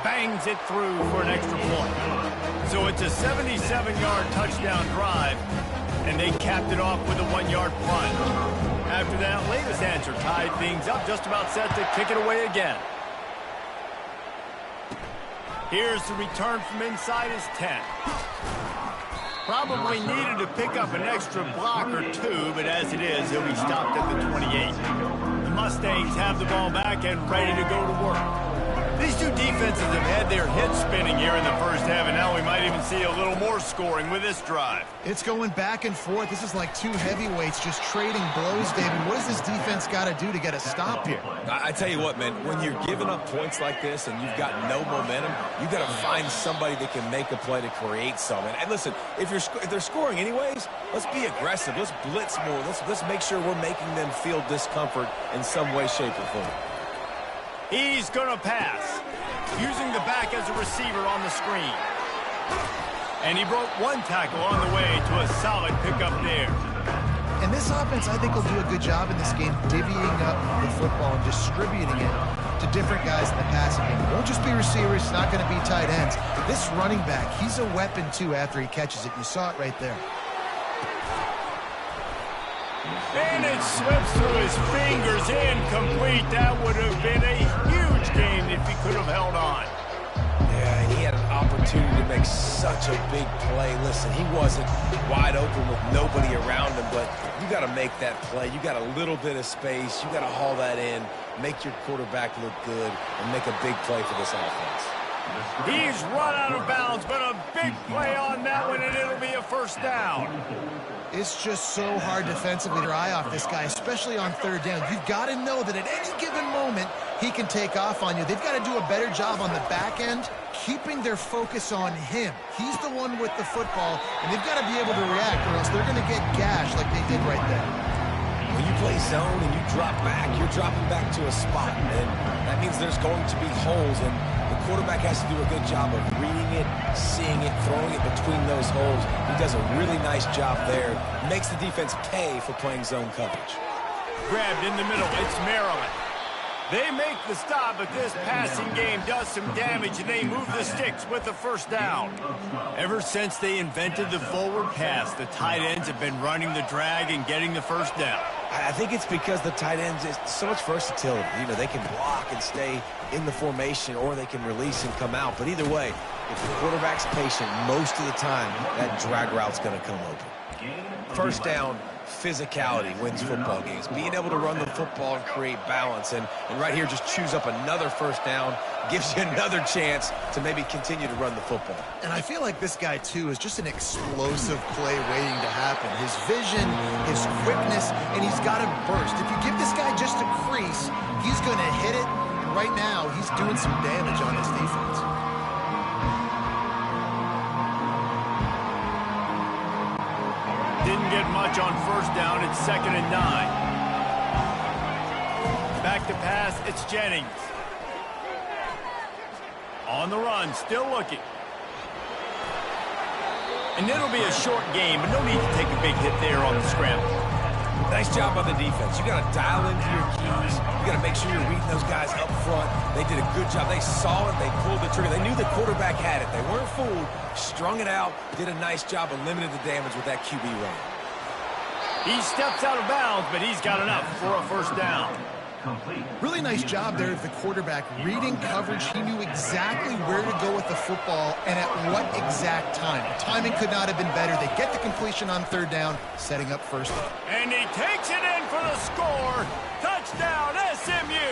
Bangs it through for an extra point. So it's a 77-yard touchdown drive, and they capped it off with a 1-yard punt. After that latest answer tied things up, just about set to kick it away again. Here's the return from inside his 10. Probably needed to pick up an extra block or two, but as it is, he'll be stopped at the 28. The Mustangs have the ball back and ready to go to work. These two defenses have had their heads spinning here in the first half, and now we might even see a little more scoring with this drive. It's going back and forth. This is like two heavyweights just trading blows, David. What does this defense got to do to get a stop here? I tell you what, man, when you're giving up points like this and you've got no momentum, you've got to find somebody that can make a play to create something. And listen, if they're scoring anyways, let's be aggressive. Let's blitz more. Let's make sure we're making them feel discomfort in some way, shape, or form. He's going to pass, using the back as a receiver on the screen. And he broke one tackle on the way to a solid pickup there. And this offense, I think, will do a good job in this game divvying up the football and distributing it to different guys in the passing game. It won't just be receivers. It's not going to be tight ends. This running back, he's a weapon, too, after he catches it. You saw it right there. And it slips through his fingers, incomplete. That would have been a huge game if he could have held on. Yeah, and he had an opportunity to make such a big play. Listen, he wasn't wide open with nobody around him, but you got to make that play. You got a little bit of space. You got to haul that in, make your quarterback look good, and make a big play for this offense. He's run out of bounds, but a big play on that one, and it'll be a first down. It's just so hard defensively to eye off this guy, especially on third down. You've got to know that at any given moment, he can take off on you. They've got to do a better job on the back end, keeping their focus on him. He's the one with the football, and they've got to be able to react, or else they're going to get gashed like they did right there. When you play zone and you drop back, you're dropping back to a spot, and that means there's going to be holes, and the quarterback has to do a good job of reading it, seeing it, throwing it between those holes. He does a really nice job there. Makes the defense pay for playing zone coverage. Grabbed in the middle. It's Maryland. They make the stop, but this passing game does some damage, and they move the sticks with the first down. Ever since they invented the forward pass, the tight ends have been running the drag and getting the first down. I think it's because the tight ends, it's so much versatility. You know, they can block and stay in the formation, or they can release and come out. But either way, if the quarterback's patient, most of the time, that drag route's going to come open. First down, physicality wins football games. Being able to run the football and create balance. And right here, just choose up another first down, gives you another chance to maybe continue to run the football. And I feel like this guy, too, is just an explosive play waiting to happen. His vision, his quickness, and he's got to burst. If you give this guy just a crease, he's going to hit it. And right now, he's doing some damage on his defense. Didn't get much on first down. It's 2nd and 9. Back to pass. It's Jennings. On the run. Still looking. And it'll be a short game, but no need to take a big hit there on the scramble. Nice job on the defense. You got to dial into your keys. You got to make sure you're reading those guys up front. They did a good job. They saw it. They pulled the trigger. They knew the quarterback had it. They weren't fooled. Strung it out. Did a nice job of limiting the damage with that QB run. He steps out of bounds, but he's got enough for a first down. Really nice job there of the quarterback reading coverage. He knew exactly where to go with the football and at what exact time. The timing could not have been better. They get the completion on third down, setting up first down. And he takes it in for the score. Touchdown! Touchdown, SMU!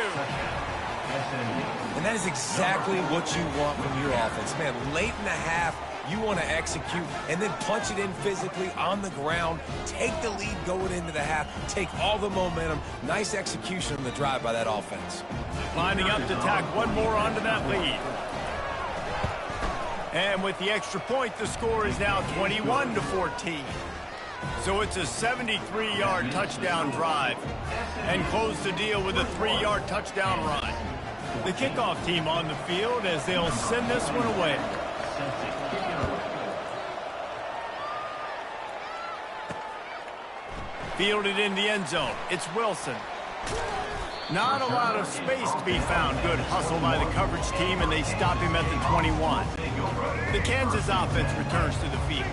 And that is exactly what you want from your offense. Man, late in the half, you want to execute and then punch it in physically on the ground, take the lead going into the half, take all the momentum. Nice execution on the drive by that offense. Lining up to tack one more onto that lead. And with the extra point, the score is now 21-14. So it's a 73-yard touchdown drive. And close the deal with a 3-yard touchdown run. The kickoff team on the field as they'll send this one away. Fielded in the end zone. It's Wilson. Not a lot of space to be found. Good hustle by the coverage team, and they stop him at the 21. The Kansas offense returns to the field.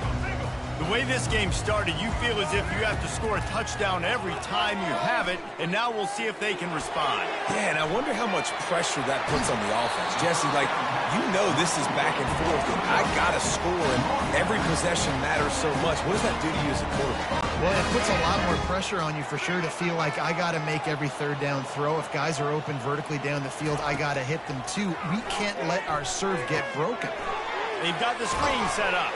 The way this game started, you feel as if you have to score a touchdown every time you have it, and now we'll see if they can respond. Yeah, and I wonder how much pressure that puts on the offense. Jesse, like, you know this is back and forth, and I got to score, and every possession matters so much. What does that do to you as a quarterback? Well, it puts a lot more pressure on you for sure to feel like I got to make every third down throw. If guys are open vertically down the field, I got to hit them too. We can't let our serve get broken. They've got the screen set up.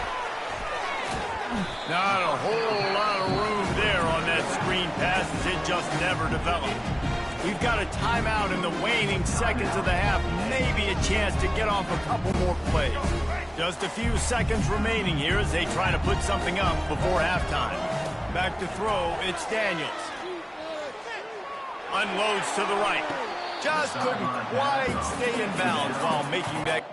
Not a whole lot of room there on that screen pass as it just never developed. We've got a timeout in the waning seconds of the half. Maybe a chance to get off a couple more plays. Just a few seconds remaining here as they try to put something up before halftime. Back to throw, it's Daniels. Unloads to the right. Just couldn't quite stay in bounds while making that.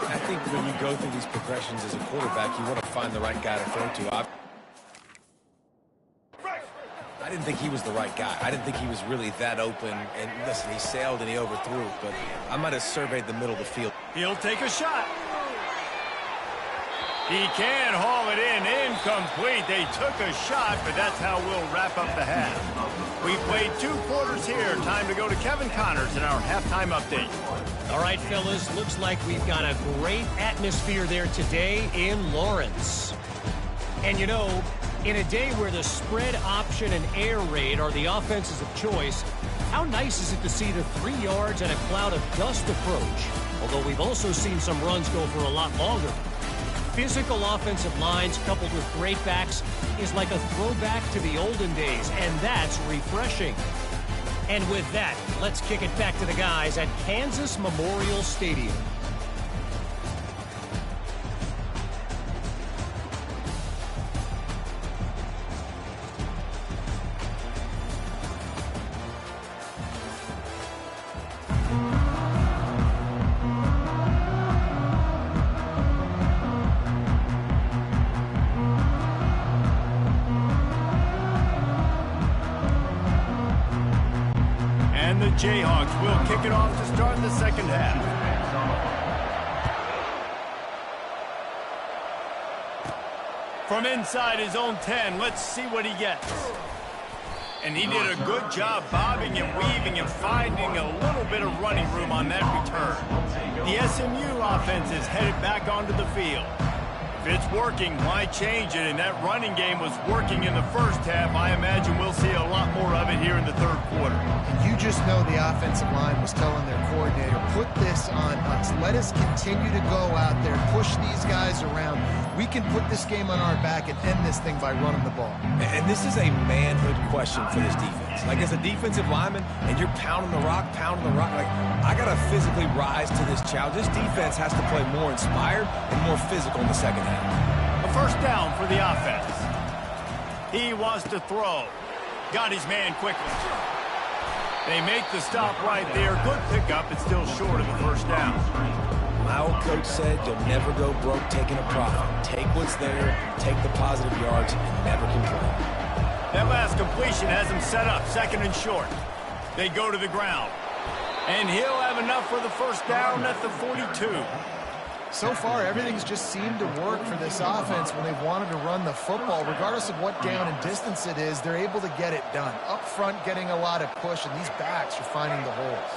I think when you go through these progressions as a quarterback, you want to find the right guy to throw to. I didn't think he was the right guy. I didn't think he was really that open. And listen, he sailed and he overthrew, but I might have surveyed the middle of the field. He'll take a shot. He can haul it in. Incomplete. They took a shot, but that's how we'll wrap up the half. We played 2 quarters here. Time to go to Kevin Connors in our halftime update. All right, fellas, looks like we've got a great atmosphere there today in Lawrence. And, you know, in a day where the spread option and air raid are the offenses of choice, how nice is it to see the 3 yards and a cloud of dust approach? Although we've also seen some runs go for a lot longer. Physical offensive lines coupled with great backs is like a throwback to the olden days, and that's refreshing. And with that, let's kick it back to the guys at Kansas Memorial Stadium. Jayhawks will kick it off to start the second half. From inside his own 10, let's see what he gets. And he did a good job bobbing and weaving and finding a little bit of running room on that return. The SMU offense is headed back onto the field. If it's working, why change it? And that running game was working in the first half. I imagine we'll see a lot more of it here in the third quarter. You just know the offensive line was telling their coordinator, put this on us. Let us continue to go out there, push these guys around. We can put this game on our back and end this thing by running the ball. And this is a manhood question for this defense. Like, as a defensive lineman, and you're pounding the rock, like, I got to physically rise to this challenge. This defense has to play more inspired and more physical in the second half. A first down for the offense. He wants to throw. Got his man quickly. They make the stop right there. Good pickup, but still short of the first down. My old coach said you'll never go broke taking a profit. Take what's there, take the positive yards, and never complain. That last completion has him set up, second and short. They go to the ground. And he'll have enough for the first down at the 42. So far, everything's just seemed to work for this offense when they've wanted to run the football. Regardless of what down and distance it is, they're able to get it done. Up front, getting a lot of push, and these backs are finding the holes.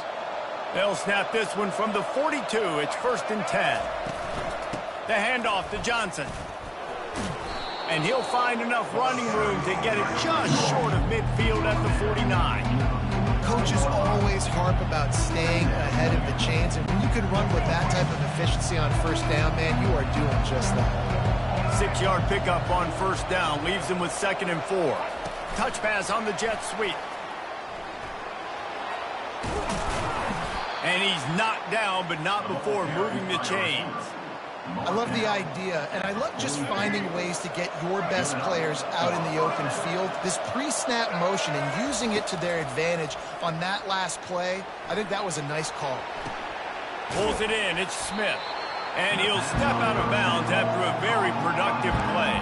They'll snap this one from the 42. It's 1st and 10. The handoff to Johnson. And he'll find enough running room to get it just short of midfield at the 49. Coaches always harp about staying ahead of the chains, and when you can run with that type of efficiency on 1st down, man, you are doing just that. 6-yard pickup on 1st down leaves them with 2nd and 4. Touch pass on the jet sweep. And he's knocked down, but not before moving the chains. I love the idea, and I love just finding ways to get your best players out in the open field. This pre-snap motion and using it to their advantage on that last play, I think that was a nice call. Pulls it in, it's Smith. And he'll step out of bounds after a very productive play.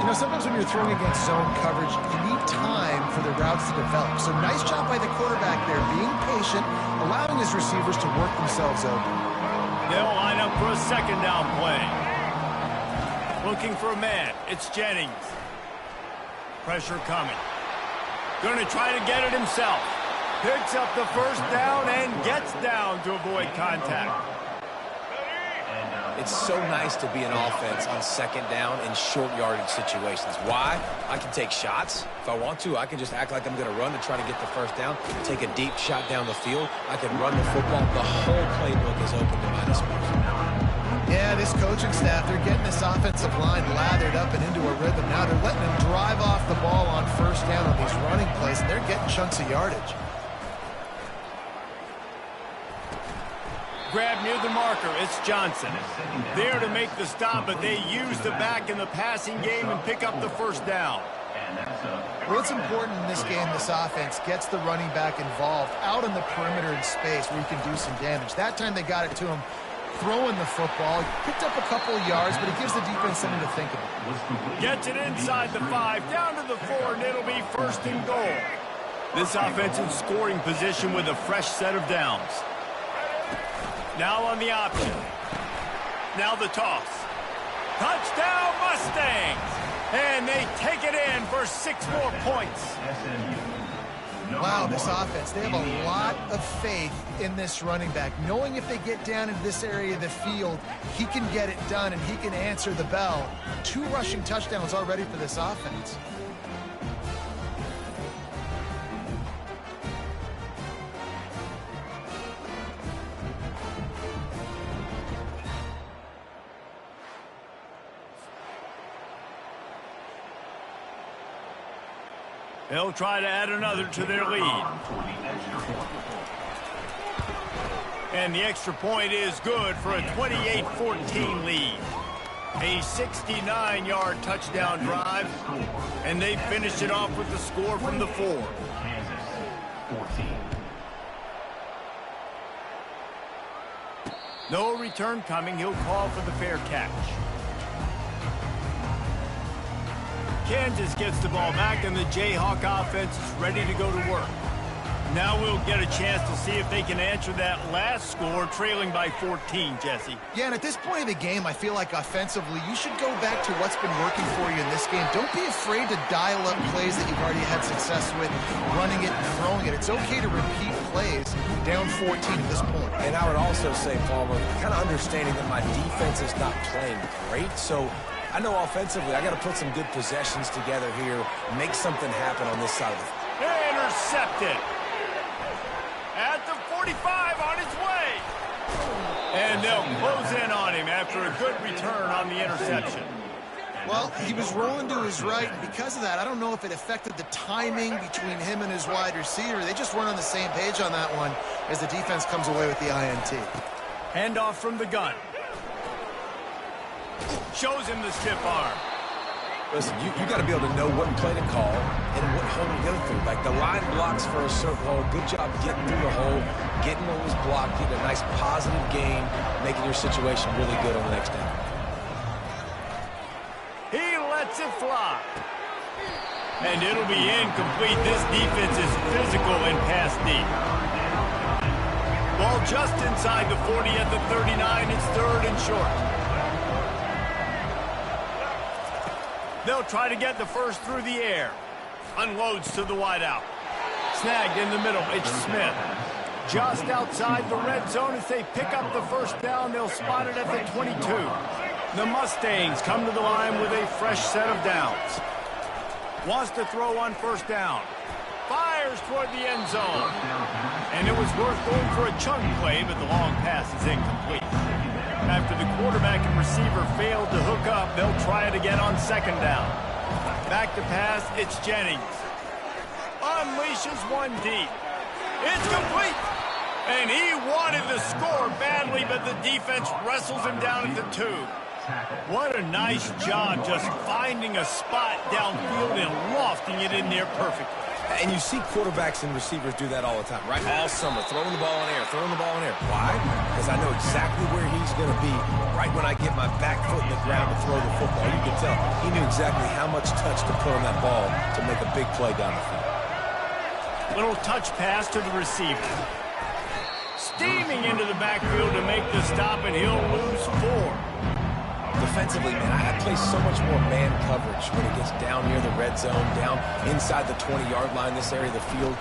You know, sometimes when you're throwing against zone coverage, you need time for the routes to develop. So nice job by the quarterback there, being patient, allowing his receivers to work themselves open. They'll line up for a 2nd down play. Looking for a man. It's Jennings. Pressure coming. Going to try to get it himself. Picks up the 1st down and gets down to avoid contact. It's so nice to be an offense on 2nd down in short yardage situations. Why? I can take shots. If I want to, I can just act like I'm going to run to try to get the 1st down, take a deep shot down the field. I can run the football. The whole playbook is open to my disposal. Yeah, this coaching staff, they're getting this offensive line lathered up and into a rhythm. Now they're letting them drive off the ball on 1st down on these running plays, and they're getting chunks of yardage. Grab near the marker. It's Johnson. There to make the stop, but they use the back in the passing game and pick up the 1st down. Well, it's important in this game this offense gets the running back involved out on the perimeter in space where you can do some damage. That time they got it to him throwing the football. Picked up a couple of yards, but it gives the defense something to think about. Gets it inside the 5, down to the 4, and it'll be 1st and goal. This offense in scoring position with a fresh set of downs. Now on the option. Now the toss. Touchdown Mustangs! And they take it in for 6 more points. Wow, this offense, they have a lot of faith in this running back. Knowing if they get down into this area of the field, he can get it done and he can answer the bell. 2 rushing touchdowns already for this offense. They'll try to add another to their lead. And the extra point is good for a 28-14 lead. A 69-yard touchdown drive, and they finish it off with the score from the 4. Kansas, 14. No return coming. He'll call for the fair catch. Kansas gets the ball back, and the Jayhawk offense is ready to go to work. Now we'll get a chance to see if they can answer that last score, trailing by 14, Jesse. Yeah, and at this point of the game, I feel like offensively, you should go back to what's been working for you in this game. Don't be afraid to dial up plays that you've already had success with, running it and throwing it. It's okay to repeat plays down 14 at this point. And I would also say, Palmer, kind of understanding that my defense is not playing great, so I know offensively I got to put some good possessions together here, make something happen on this side of the field. Intercepted. At the 45 on his way. And they'll close in on him after a good return on the interception. Well, he was rolling to his right, and because of that, I don't know if it affected the timing between him and his wide receiver. They just weren't on the same page on that one as the defense comes away with the INT. Handoff from the gun. Shows him the stiff arm. Listen, you got to be able to know what play to call and what hole to go through. Like the line blocks for a certain hole. Good job getting through the hole, getting what was blocked, getting a nice positive gain, making your situation really good on the next down. He lets it fly. And it'll be incomplete. This defense is physical and pass deep. Ball ball just inside the 40 at the 39. It's 3rd and short. They'll try to get the first through the air. Unloads to the wideout. Snagged in the middle. It's Smith. Just outside the red zone as they pick up the first down. They'll spot it at the 22. The Mustangs come to the line with a fresh set of downs. Wants to throw on first down. Fires toward the end zone. And it was worth going for a chunk play, but the long pass is incomplete. After the quarterback and receiver failed to hook up, they'll try it again on 2nd down. Back to pass, it's Jennings. Unleashes one deep. It's complete. And he wanted the score badly, but the defense wrestles him down at the 2. What a nice job just finding a spot downfield and lofting it in there perfectly. And you see quarterbacks and receivers do that all the time, right? All summer, throwing the ball in air, throwing the ball in air. Why? Because I know exactly where he's going to be right when I get my back foot in the ground to throw the football. You can tell he knew exactly how much touch to put on that ball to make a big play down the field. Little touch pass to the receiver. Steaming into the backfield to make the stop, and he'll lose 4. Defensively, man, I play so much more man coverage when it gets down near the red zone, down inside the 20-yard line, this area of the field.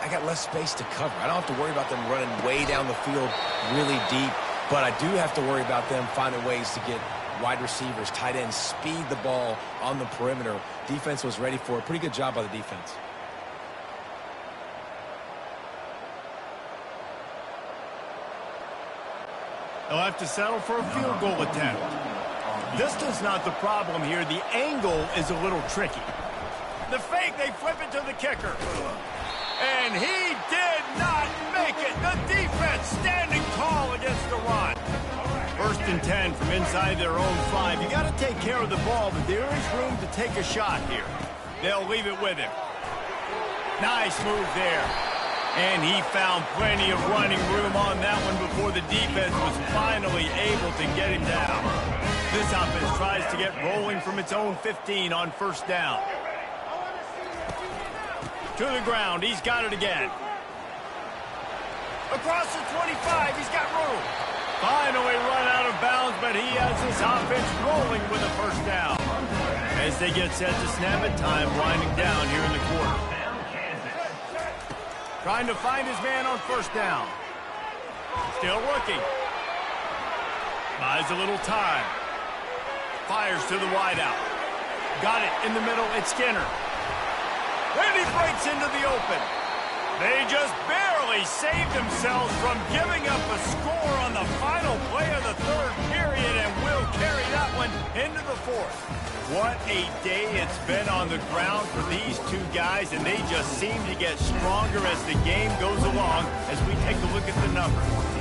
I got less space to cover. I don't have to worry about them running way down the field really deep, but I do have to worry about them finding ways to get wide receivers, tight ends, speed the ball on the perimeter. Defense was ready for it. Pretty good job by the defense. They'll have to settle for a field goal attempt. Distance not the problem here. The angle is a little tricky. The fake, they flip it to the kicker. And he did not make it. The defense standing tall against the run. 1st and 10 from inside their own 5. You got to take care of the ball, but there is room to take a shot here. They'll leave it with him. Nice move there. And he found plenty of running room on that one before the defense was finally able to get him down. This offense tries to get rolling from its own 15 on 1st down. To the ground. He's got it again. Across the 25. He's got room. Finally run out of bounds, but he has his offense rolling with a 1st down. As they get set to snap it, time winding down here in the quarter. Trying to find his man on 1st down. Still looking. Buys a little time. Fires to the wideout. Got it in the middle. It's Skinner. And he breaks into the open. They just barely saved themselves from giving up a score on the final play of the 3rd period, and will carry that one into the 4th. What a day it's been on the ground for these two guys, and they just seem to get stronger as the game goes along as we take a look at the numbers.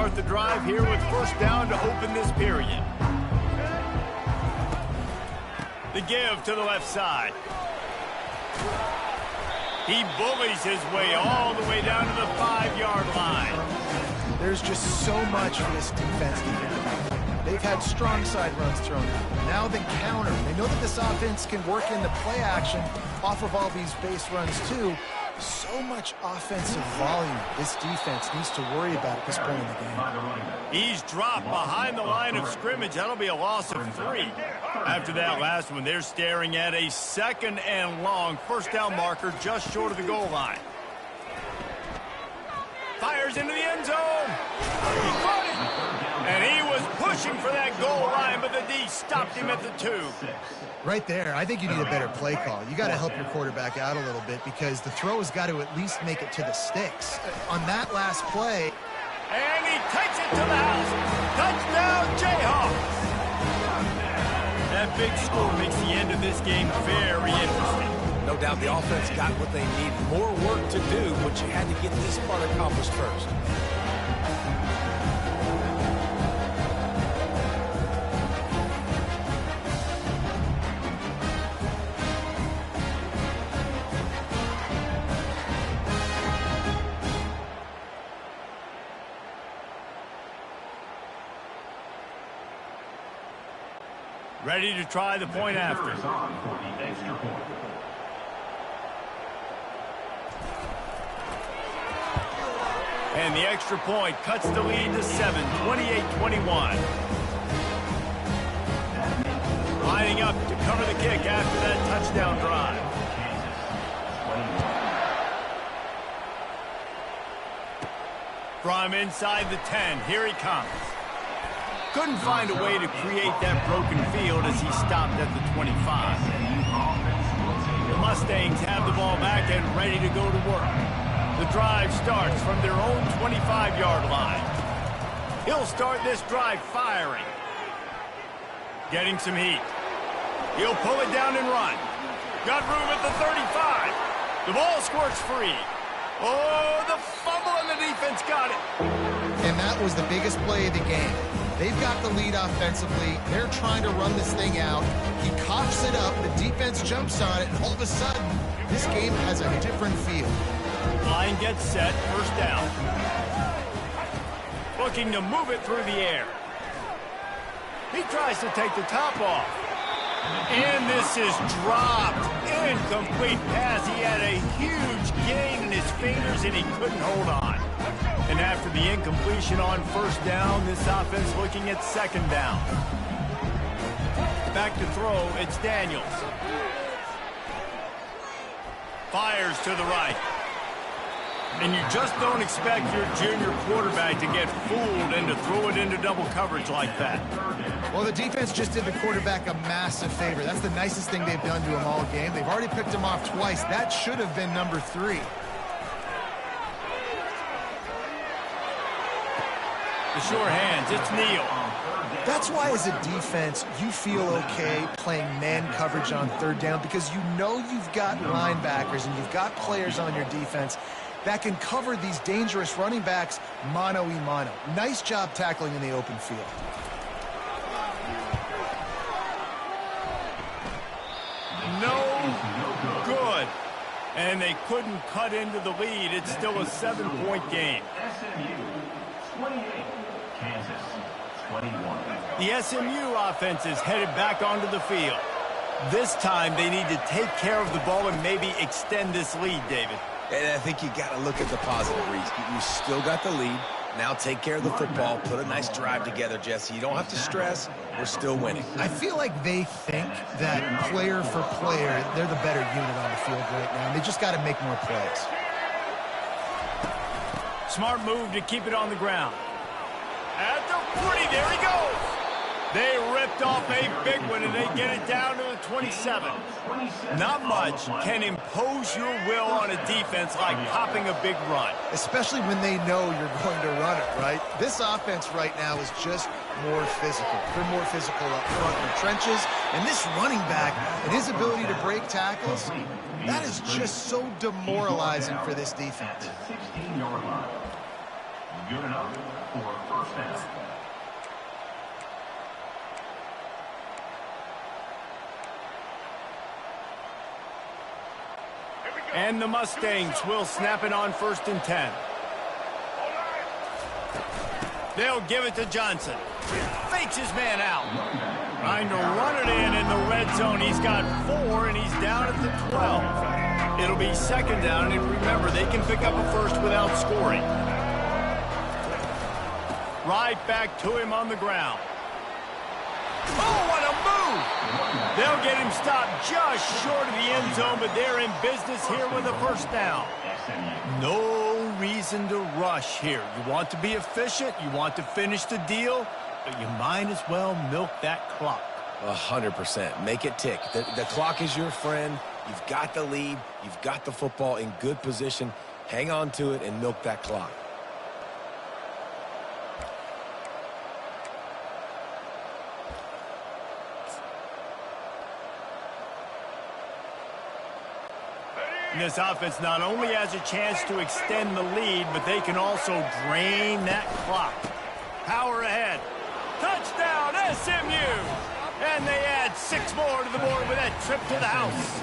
start the drive here with first down to open this period. The give to the left side. He bullies his way all the way down to the 5-yard line. There's just so much for this defense to do. They've had strong side runs thrown out. Now the counter. They know that this offense can work in the play action off of all these base runs too. So much offensive volume this defense needs to worry about at this point in the game. He's dropped behind the line of scrimmage. That'll be a loss of 3. After that last one, they're staring at a 2nd and long. First down marker just short of the goal line. Fires into the end zone. And he was pushing for that goal line, but the D stopped him at the 2. Right there, I think you need a better play call. You got to help your quarterback out a little bit because the throw has got to at least make it to the sticks. On that last play. And he takes it to the house. Touchdown, Jayhawks. That big score makes the end of this game very interesting. No doubt the offense got what they need. More work to do, but you had to get this part accomplished first. Ready to try the point after. And the extra point cuts the lead to 7, 28-21. Lining up to cover the kick after that touchdown drive. From inside the 10, here he comes. Couldn't find a way to create that broken field as he stopped at the 25. The Mustangs have the ball back and ready to go to work. The drive starts from their own 25-yard line. He'll start this drive firing. Getting some heat. He'll pull it down and run. Got room at the 35. The ball squirts free. Oh, the fumble and the defense got it. And that was the biggest play of the game. They've got the lead offensively. They're trying to run this thing out. He coughs it up. The defense jumps on it. And all of a sudden, this game has a different feel. Line gets set. First down. Looking to move it through the air. He tries to take the top off. And this is dropped. Incomplete pass. He had a huge gain in his fingers, and he couldn't hold on. And after the incompletion on first down, this offense looking at second down. Back to throw, it's Daniels. Fires to the right. And you just don't expect your junior quarterback to get fooled and to throw it into double coverage like that. Well, the defense just did the quarterback a massive favor. That's the nicest thing they've done to him all game. They've already picked him off twice. That should have been number 3. The sure hands, it's Neal. That's why as a defense, you feel okay playing man coverage on third down because you know you've got linebackers and you've got players on your defense that can cover these dangerous running backs mano-a-mano. Nice job tackling in the open field. No good. And they couldn't cut into the lead. It's still a 7-point game. SMU 28, Kansas 21. The SMU offense is headed back onto the field. This time they need to take care of the ball and maybe extend this lead, David. And I think you got to look at the positive, Reese. You still got the lead. Now take care of the football. Put a nice drive together, Jesse. You don't have to stress. We're still winning. I feel like they think that player for player, they're the better unit on the field right now. And they just got to make more plays. Smart move to keep it on the ground. At the 40, there he goes. They ripped off a big one, and they get it down to the 27. Not much can impose your will on a defense like popping a big run. Especially when they know you're going to run it, right? This offense right now is just more physical. They're more physical up front in the trenches. And this running back and his ability to break tackles, that is just so demoralizing for this defense. Good enough for first down. And the Mustangs will snap it on 1st and 10. They'll give it to Johnson. Fakes his man out. Trying to run it in the red zone. He's got 4, and he's down at the 12. It'll be 2nd down, and remember, they can pick up a first without scoring. Right back to him on the ground. Oh, what a move! They'll get him stopped just short of the end zone, but they're in business here with a first down. No reason to rush here. You want to be efficient, you want to finish the deal, but you might as well milk that clock. 100%. Make it tick. The clock is your friend. You've got the lead. You've got the football in good position. Hang on to it and milk that clock. This offense not only has a chance to extend the lead, but they can also drain that clock. Power ahead. Touchdown, SMU! And they add 6 more to the board with that trip to the house.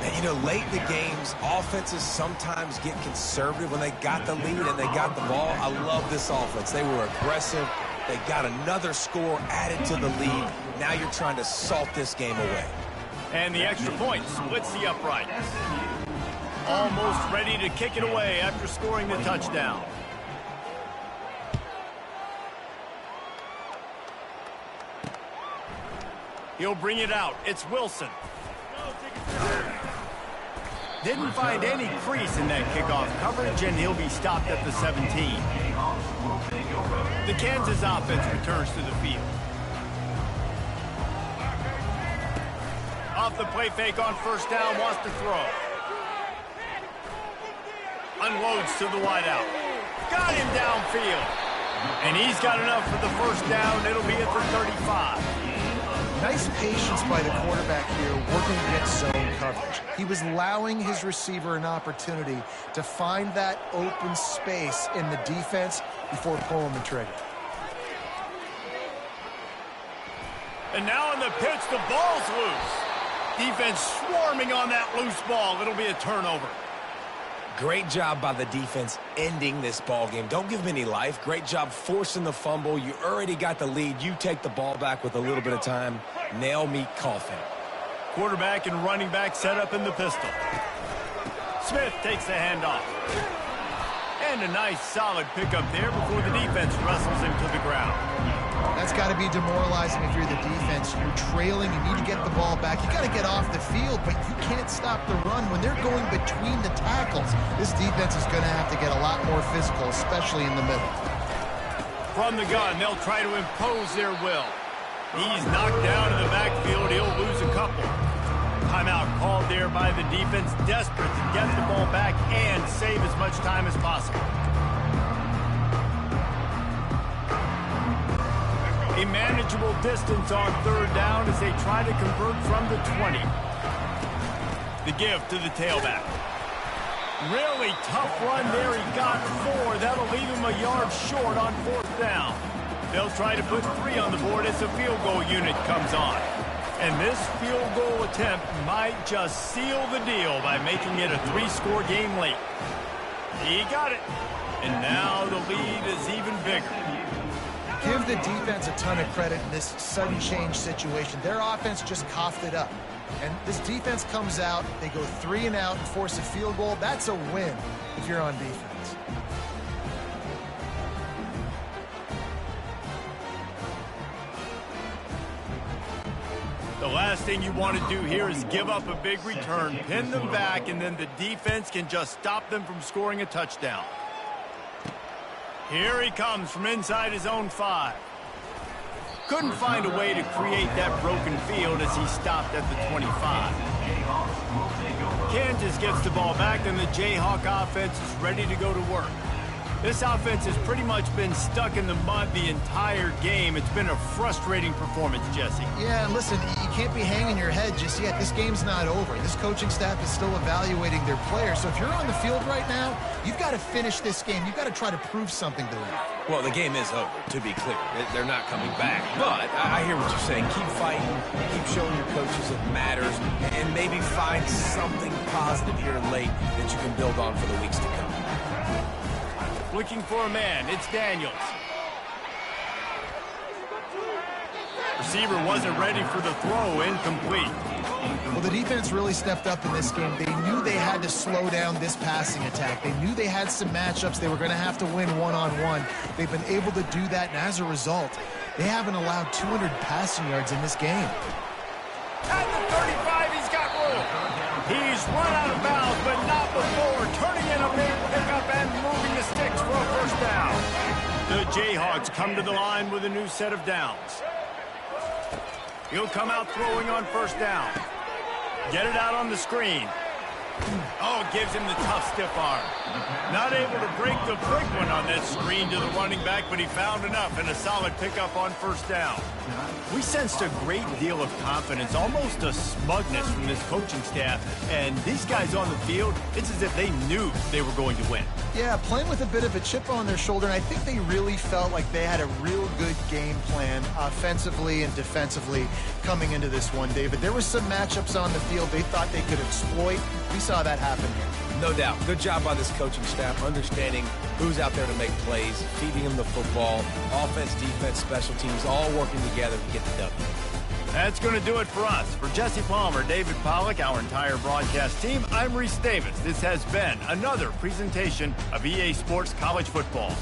And, you know, late in the games, offenses sometimes get conservative when they got the lead and they got the ball. I love this offense. They were aggressive. They got another score added to the lead. Now you're trying to salt this game away. And the extra point splits the upright. Almost ready to kick it away after scoring the touchdown. He'll bring it out. It's Wilson. Didn't find any crease in that kickoff coverage, and he'll be stopped at the 17. The Kansas offense returns to the field. Off the play fake on 1st down, wants to throw. Unloads to the wideout. Got him downfield. And he's got enough for the 1st down. It'll be at the 35. Nice patience by the quarterback here working against zone coverage. He was allowing his receiver an opportunity to find that open space in the defense before pulling the trigger. And now on the pitch, the ball's loose. Defense swarming on that loose ball. It'll be a turnover. Great job by the defense ending this ball game. Don't give them any life. Great job forcing the fumble. You already got the lead. You take the ball back with a little bit of time. Nail meet coffin. Quarterback and running back set up in the pistol. Smith takes the handoff. And a nice solid pickup there before the defense wrestles him to the ground. That's got to be demoralizing if you're the defense. You're trailing, you need to get the ball back. You got to get off the field, but you can't stop the run. When they're going between the tackles, this defense is going to have to get a lot more physical, especially in the middle. From the gun, they'll try to impose their will. He's knocked down in the backfield. He'll lose a couple. Timeout called there by the defense, desperate to get the ball back and save as much time as possible. A manageable distance on 3rd down as they try to convert from the 20. The give to the tailback. Really tough run there. He got 4. That'll leave him a yard short on 4th down. They'll try to put 3 on the board as the field goal unit comes on. And this field goal attempt might just seal the deal by making it a 3-score game late. He got it. And now the lead is even bigger. Give the defense a ton of credit in this sudden change situation. Their offense just coughed it up. And this defense comes out, they go 3 and out and force a field goal. That's a win if you're on defense. The last thing you want to do here is give up a big return, pin them back, and then the defense can just stop them from scoring a touchdown. Here he comes from inside his own 5. Couldn't find a way to create that broken field as he stopped at the 25. Kansas gets the ball back, and the Jayhawk offense is ready to go to work. This offense has pretty much been stuck in the mud the entire game. It's been a frustrating performance, Jesse. Yeah, and listen, you can't be hanging your head just yet. This game's not over. This coaching staff is still evaluating their players. So if you're on the field right now, you've got to finish this game. You've got to try to prove something to them. Well, the game is over, to be clear. They're not coming back. But I hear what you're saying. Keep fighting. Keep showing your coaches it matters. And maybe find something positive here late that you can build on for the weeks to come. Looking for a man. It's Daniels. Receiver wasn't ready for the throw. Incomplete. Well, the defense really stepped up in this game. They knew they had to slow down this passing attack. They knew they had some matchups they were going to have to win one-on-one. They've been able to do that, and as a result, they haven't allowed 200 passing yards in this game. At the 35, he's got room. He's run out of bounds, but not before turning in a big pickup and moving the sticks for a first down. The Jayhawks come to the line with a new set of downs. He'll come out throwing on first down. Get it out on the screen. Oh, gives him the tough stiff arm. Not able to break the big one on that screen to the running back, but he found enough and a solid pickup on first down. We sensed a great deal of confidence, almost a smugness from this coaching staff. And these guys on the field, it's as if they knew they were going to win. Yeah, playing with a bit of a chip on their shoulder, and I think they really felt like they had a real good game plan offensively and defensively coming into this one, David. There were some matchups on the field they thought they could exploit. We saw that happen here. No doubt. Good job by this coaching staff, understanding who's out there to make plays, feeding them the football, offense, defense, special teams, all working together to get the W. That's going to do it for us. For Jesse Palmer, David Pollack, our entire broadcast team, I'm Reese Davis. This has been another presentation of EA Sports College Football.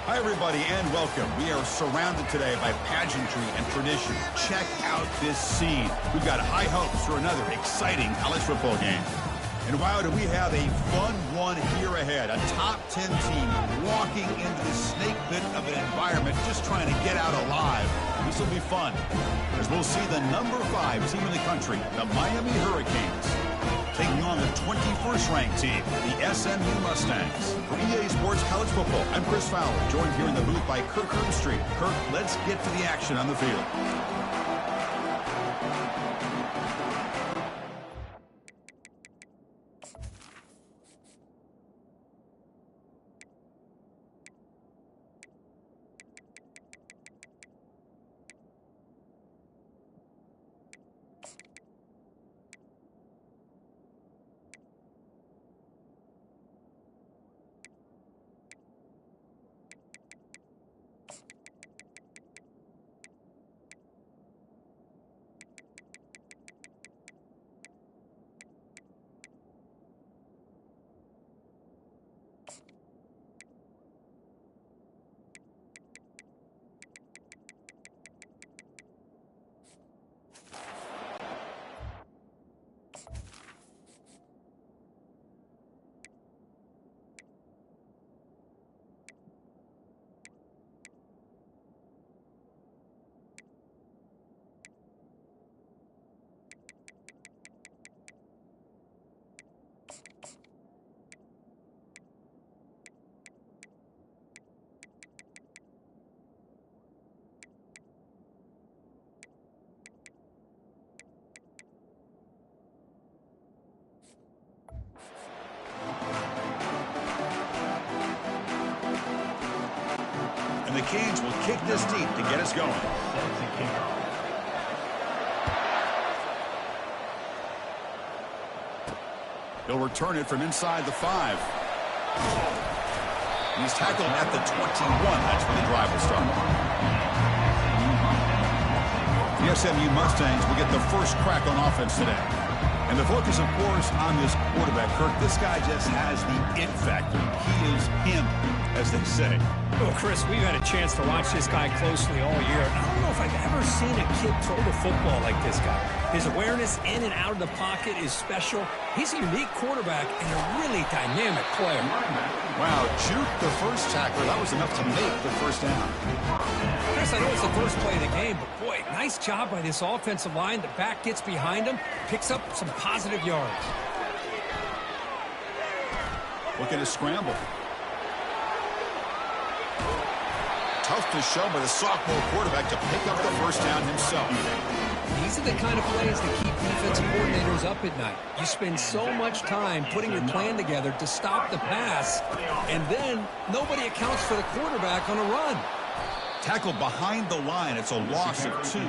Hi, everybody, and welcome. We are surrounded today by pageantry and tradition. Check out this scene. We've got high hopes for another exciting college football game. And wow, do we have a fun one here ahead. A top 10 team walking into the snake pit of an environment just trying to get out alive. This will be fun, as we'll see the number 5 team in the country, the Miami Hurricanes, taking on the 21st ranked team, the SMU Mustangs. For EA Sports College Football, I'm Chris Fowler, joined here in the booth by Kirk Herbstreit. Kirk, let's get to the action on the field. The Canes will kick this deep to get us going. He'll return it from inside the 5. He's tackled at the 21. That's where the drive will start. The SMU Mustangs will get the first crack on offense today. And the focus, of course, on this quarterback, Kirk. This guy just has the it factor. He is him, as they say. Well, Chris, we've had a chance to watch this guy closely all year. I don't know if I've ever seen a kid throw the football like this guy. His awareness in and out of the pocket is special. He's a unique quarterback and a really dynamic player. Wow, juke the first tackler. That was enough to make the first down. Chris, I know it's the first play of the game, but boy, nice job by this offensive line. The back gets behind him, picks up some positive yards. Look at his scramble. Tough to show by the sophomore quarterback to pick up the first down himself. These are the kind of plays that keep defensive coordinators up at night. You spend so much time putting your plan together to stop the pass, and then nobody accounts for the quarterback on a run. Tackled behind the line. It's a loss of 2.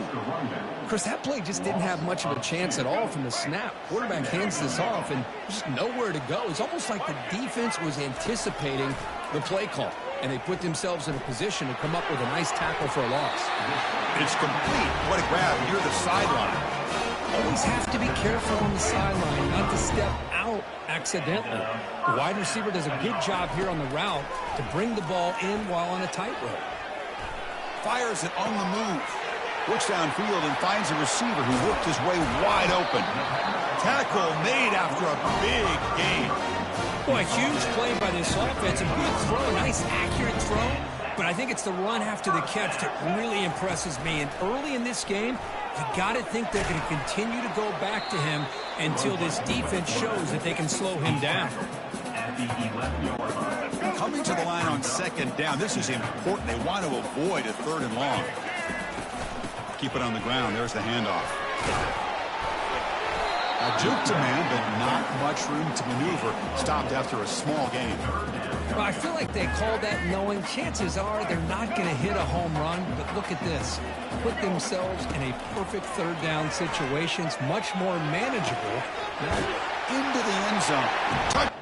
Chris, that play just didn't have much of a chance at all from the snap. Quarterback hands this off, and there's just nowhere to go. It's almost like the defense was anticipating the play call, and they put themselves in a position to come up with a nice tackle for a loss. It's complete. What a grab near the sideline. Always have to be careful on the sideline, not to step out accidentally. The wide receiver does a good job here on the route to bring the ball in while on a tightrope. Fires it on the move. Looks downfield and finds a receiver who worked his way wide open. Tackle made after a big gain. Boy, huge play by this offense. A good throw, a nice accurate throw. But I think it's the run after the catch that really impresses me. And early in this game, you got to think they're going to continue to go back to him until this defense shows that they can slow him down. Coming to the line on second down. This is important. They want to avoid a 3rd and long. Keep it on the ground. There's the handoff. A juke to man, but not much room to maneuver. Stopped after a small gain. Well, I feel like they call that knowing chances are they're not going to hit a home run, but look at this. Put themselves in a perfect 3rd down situation. It's much more manageable. Now into the end zone.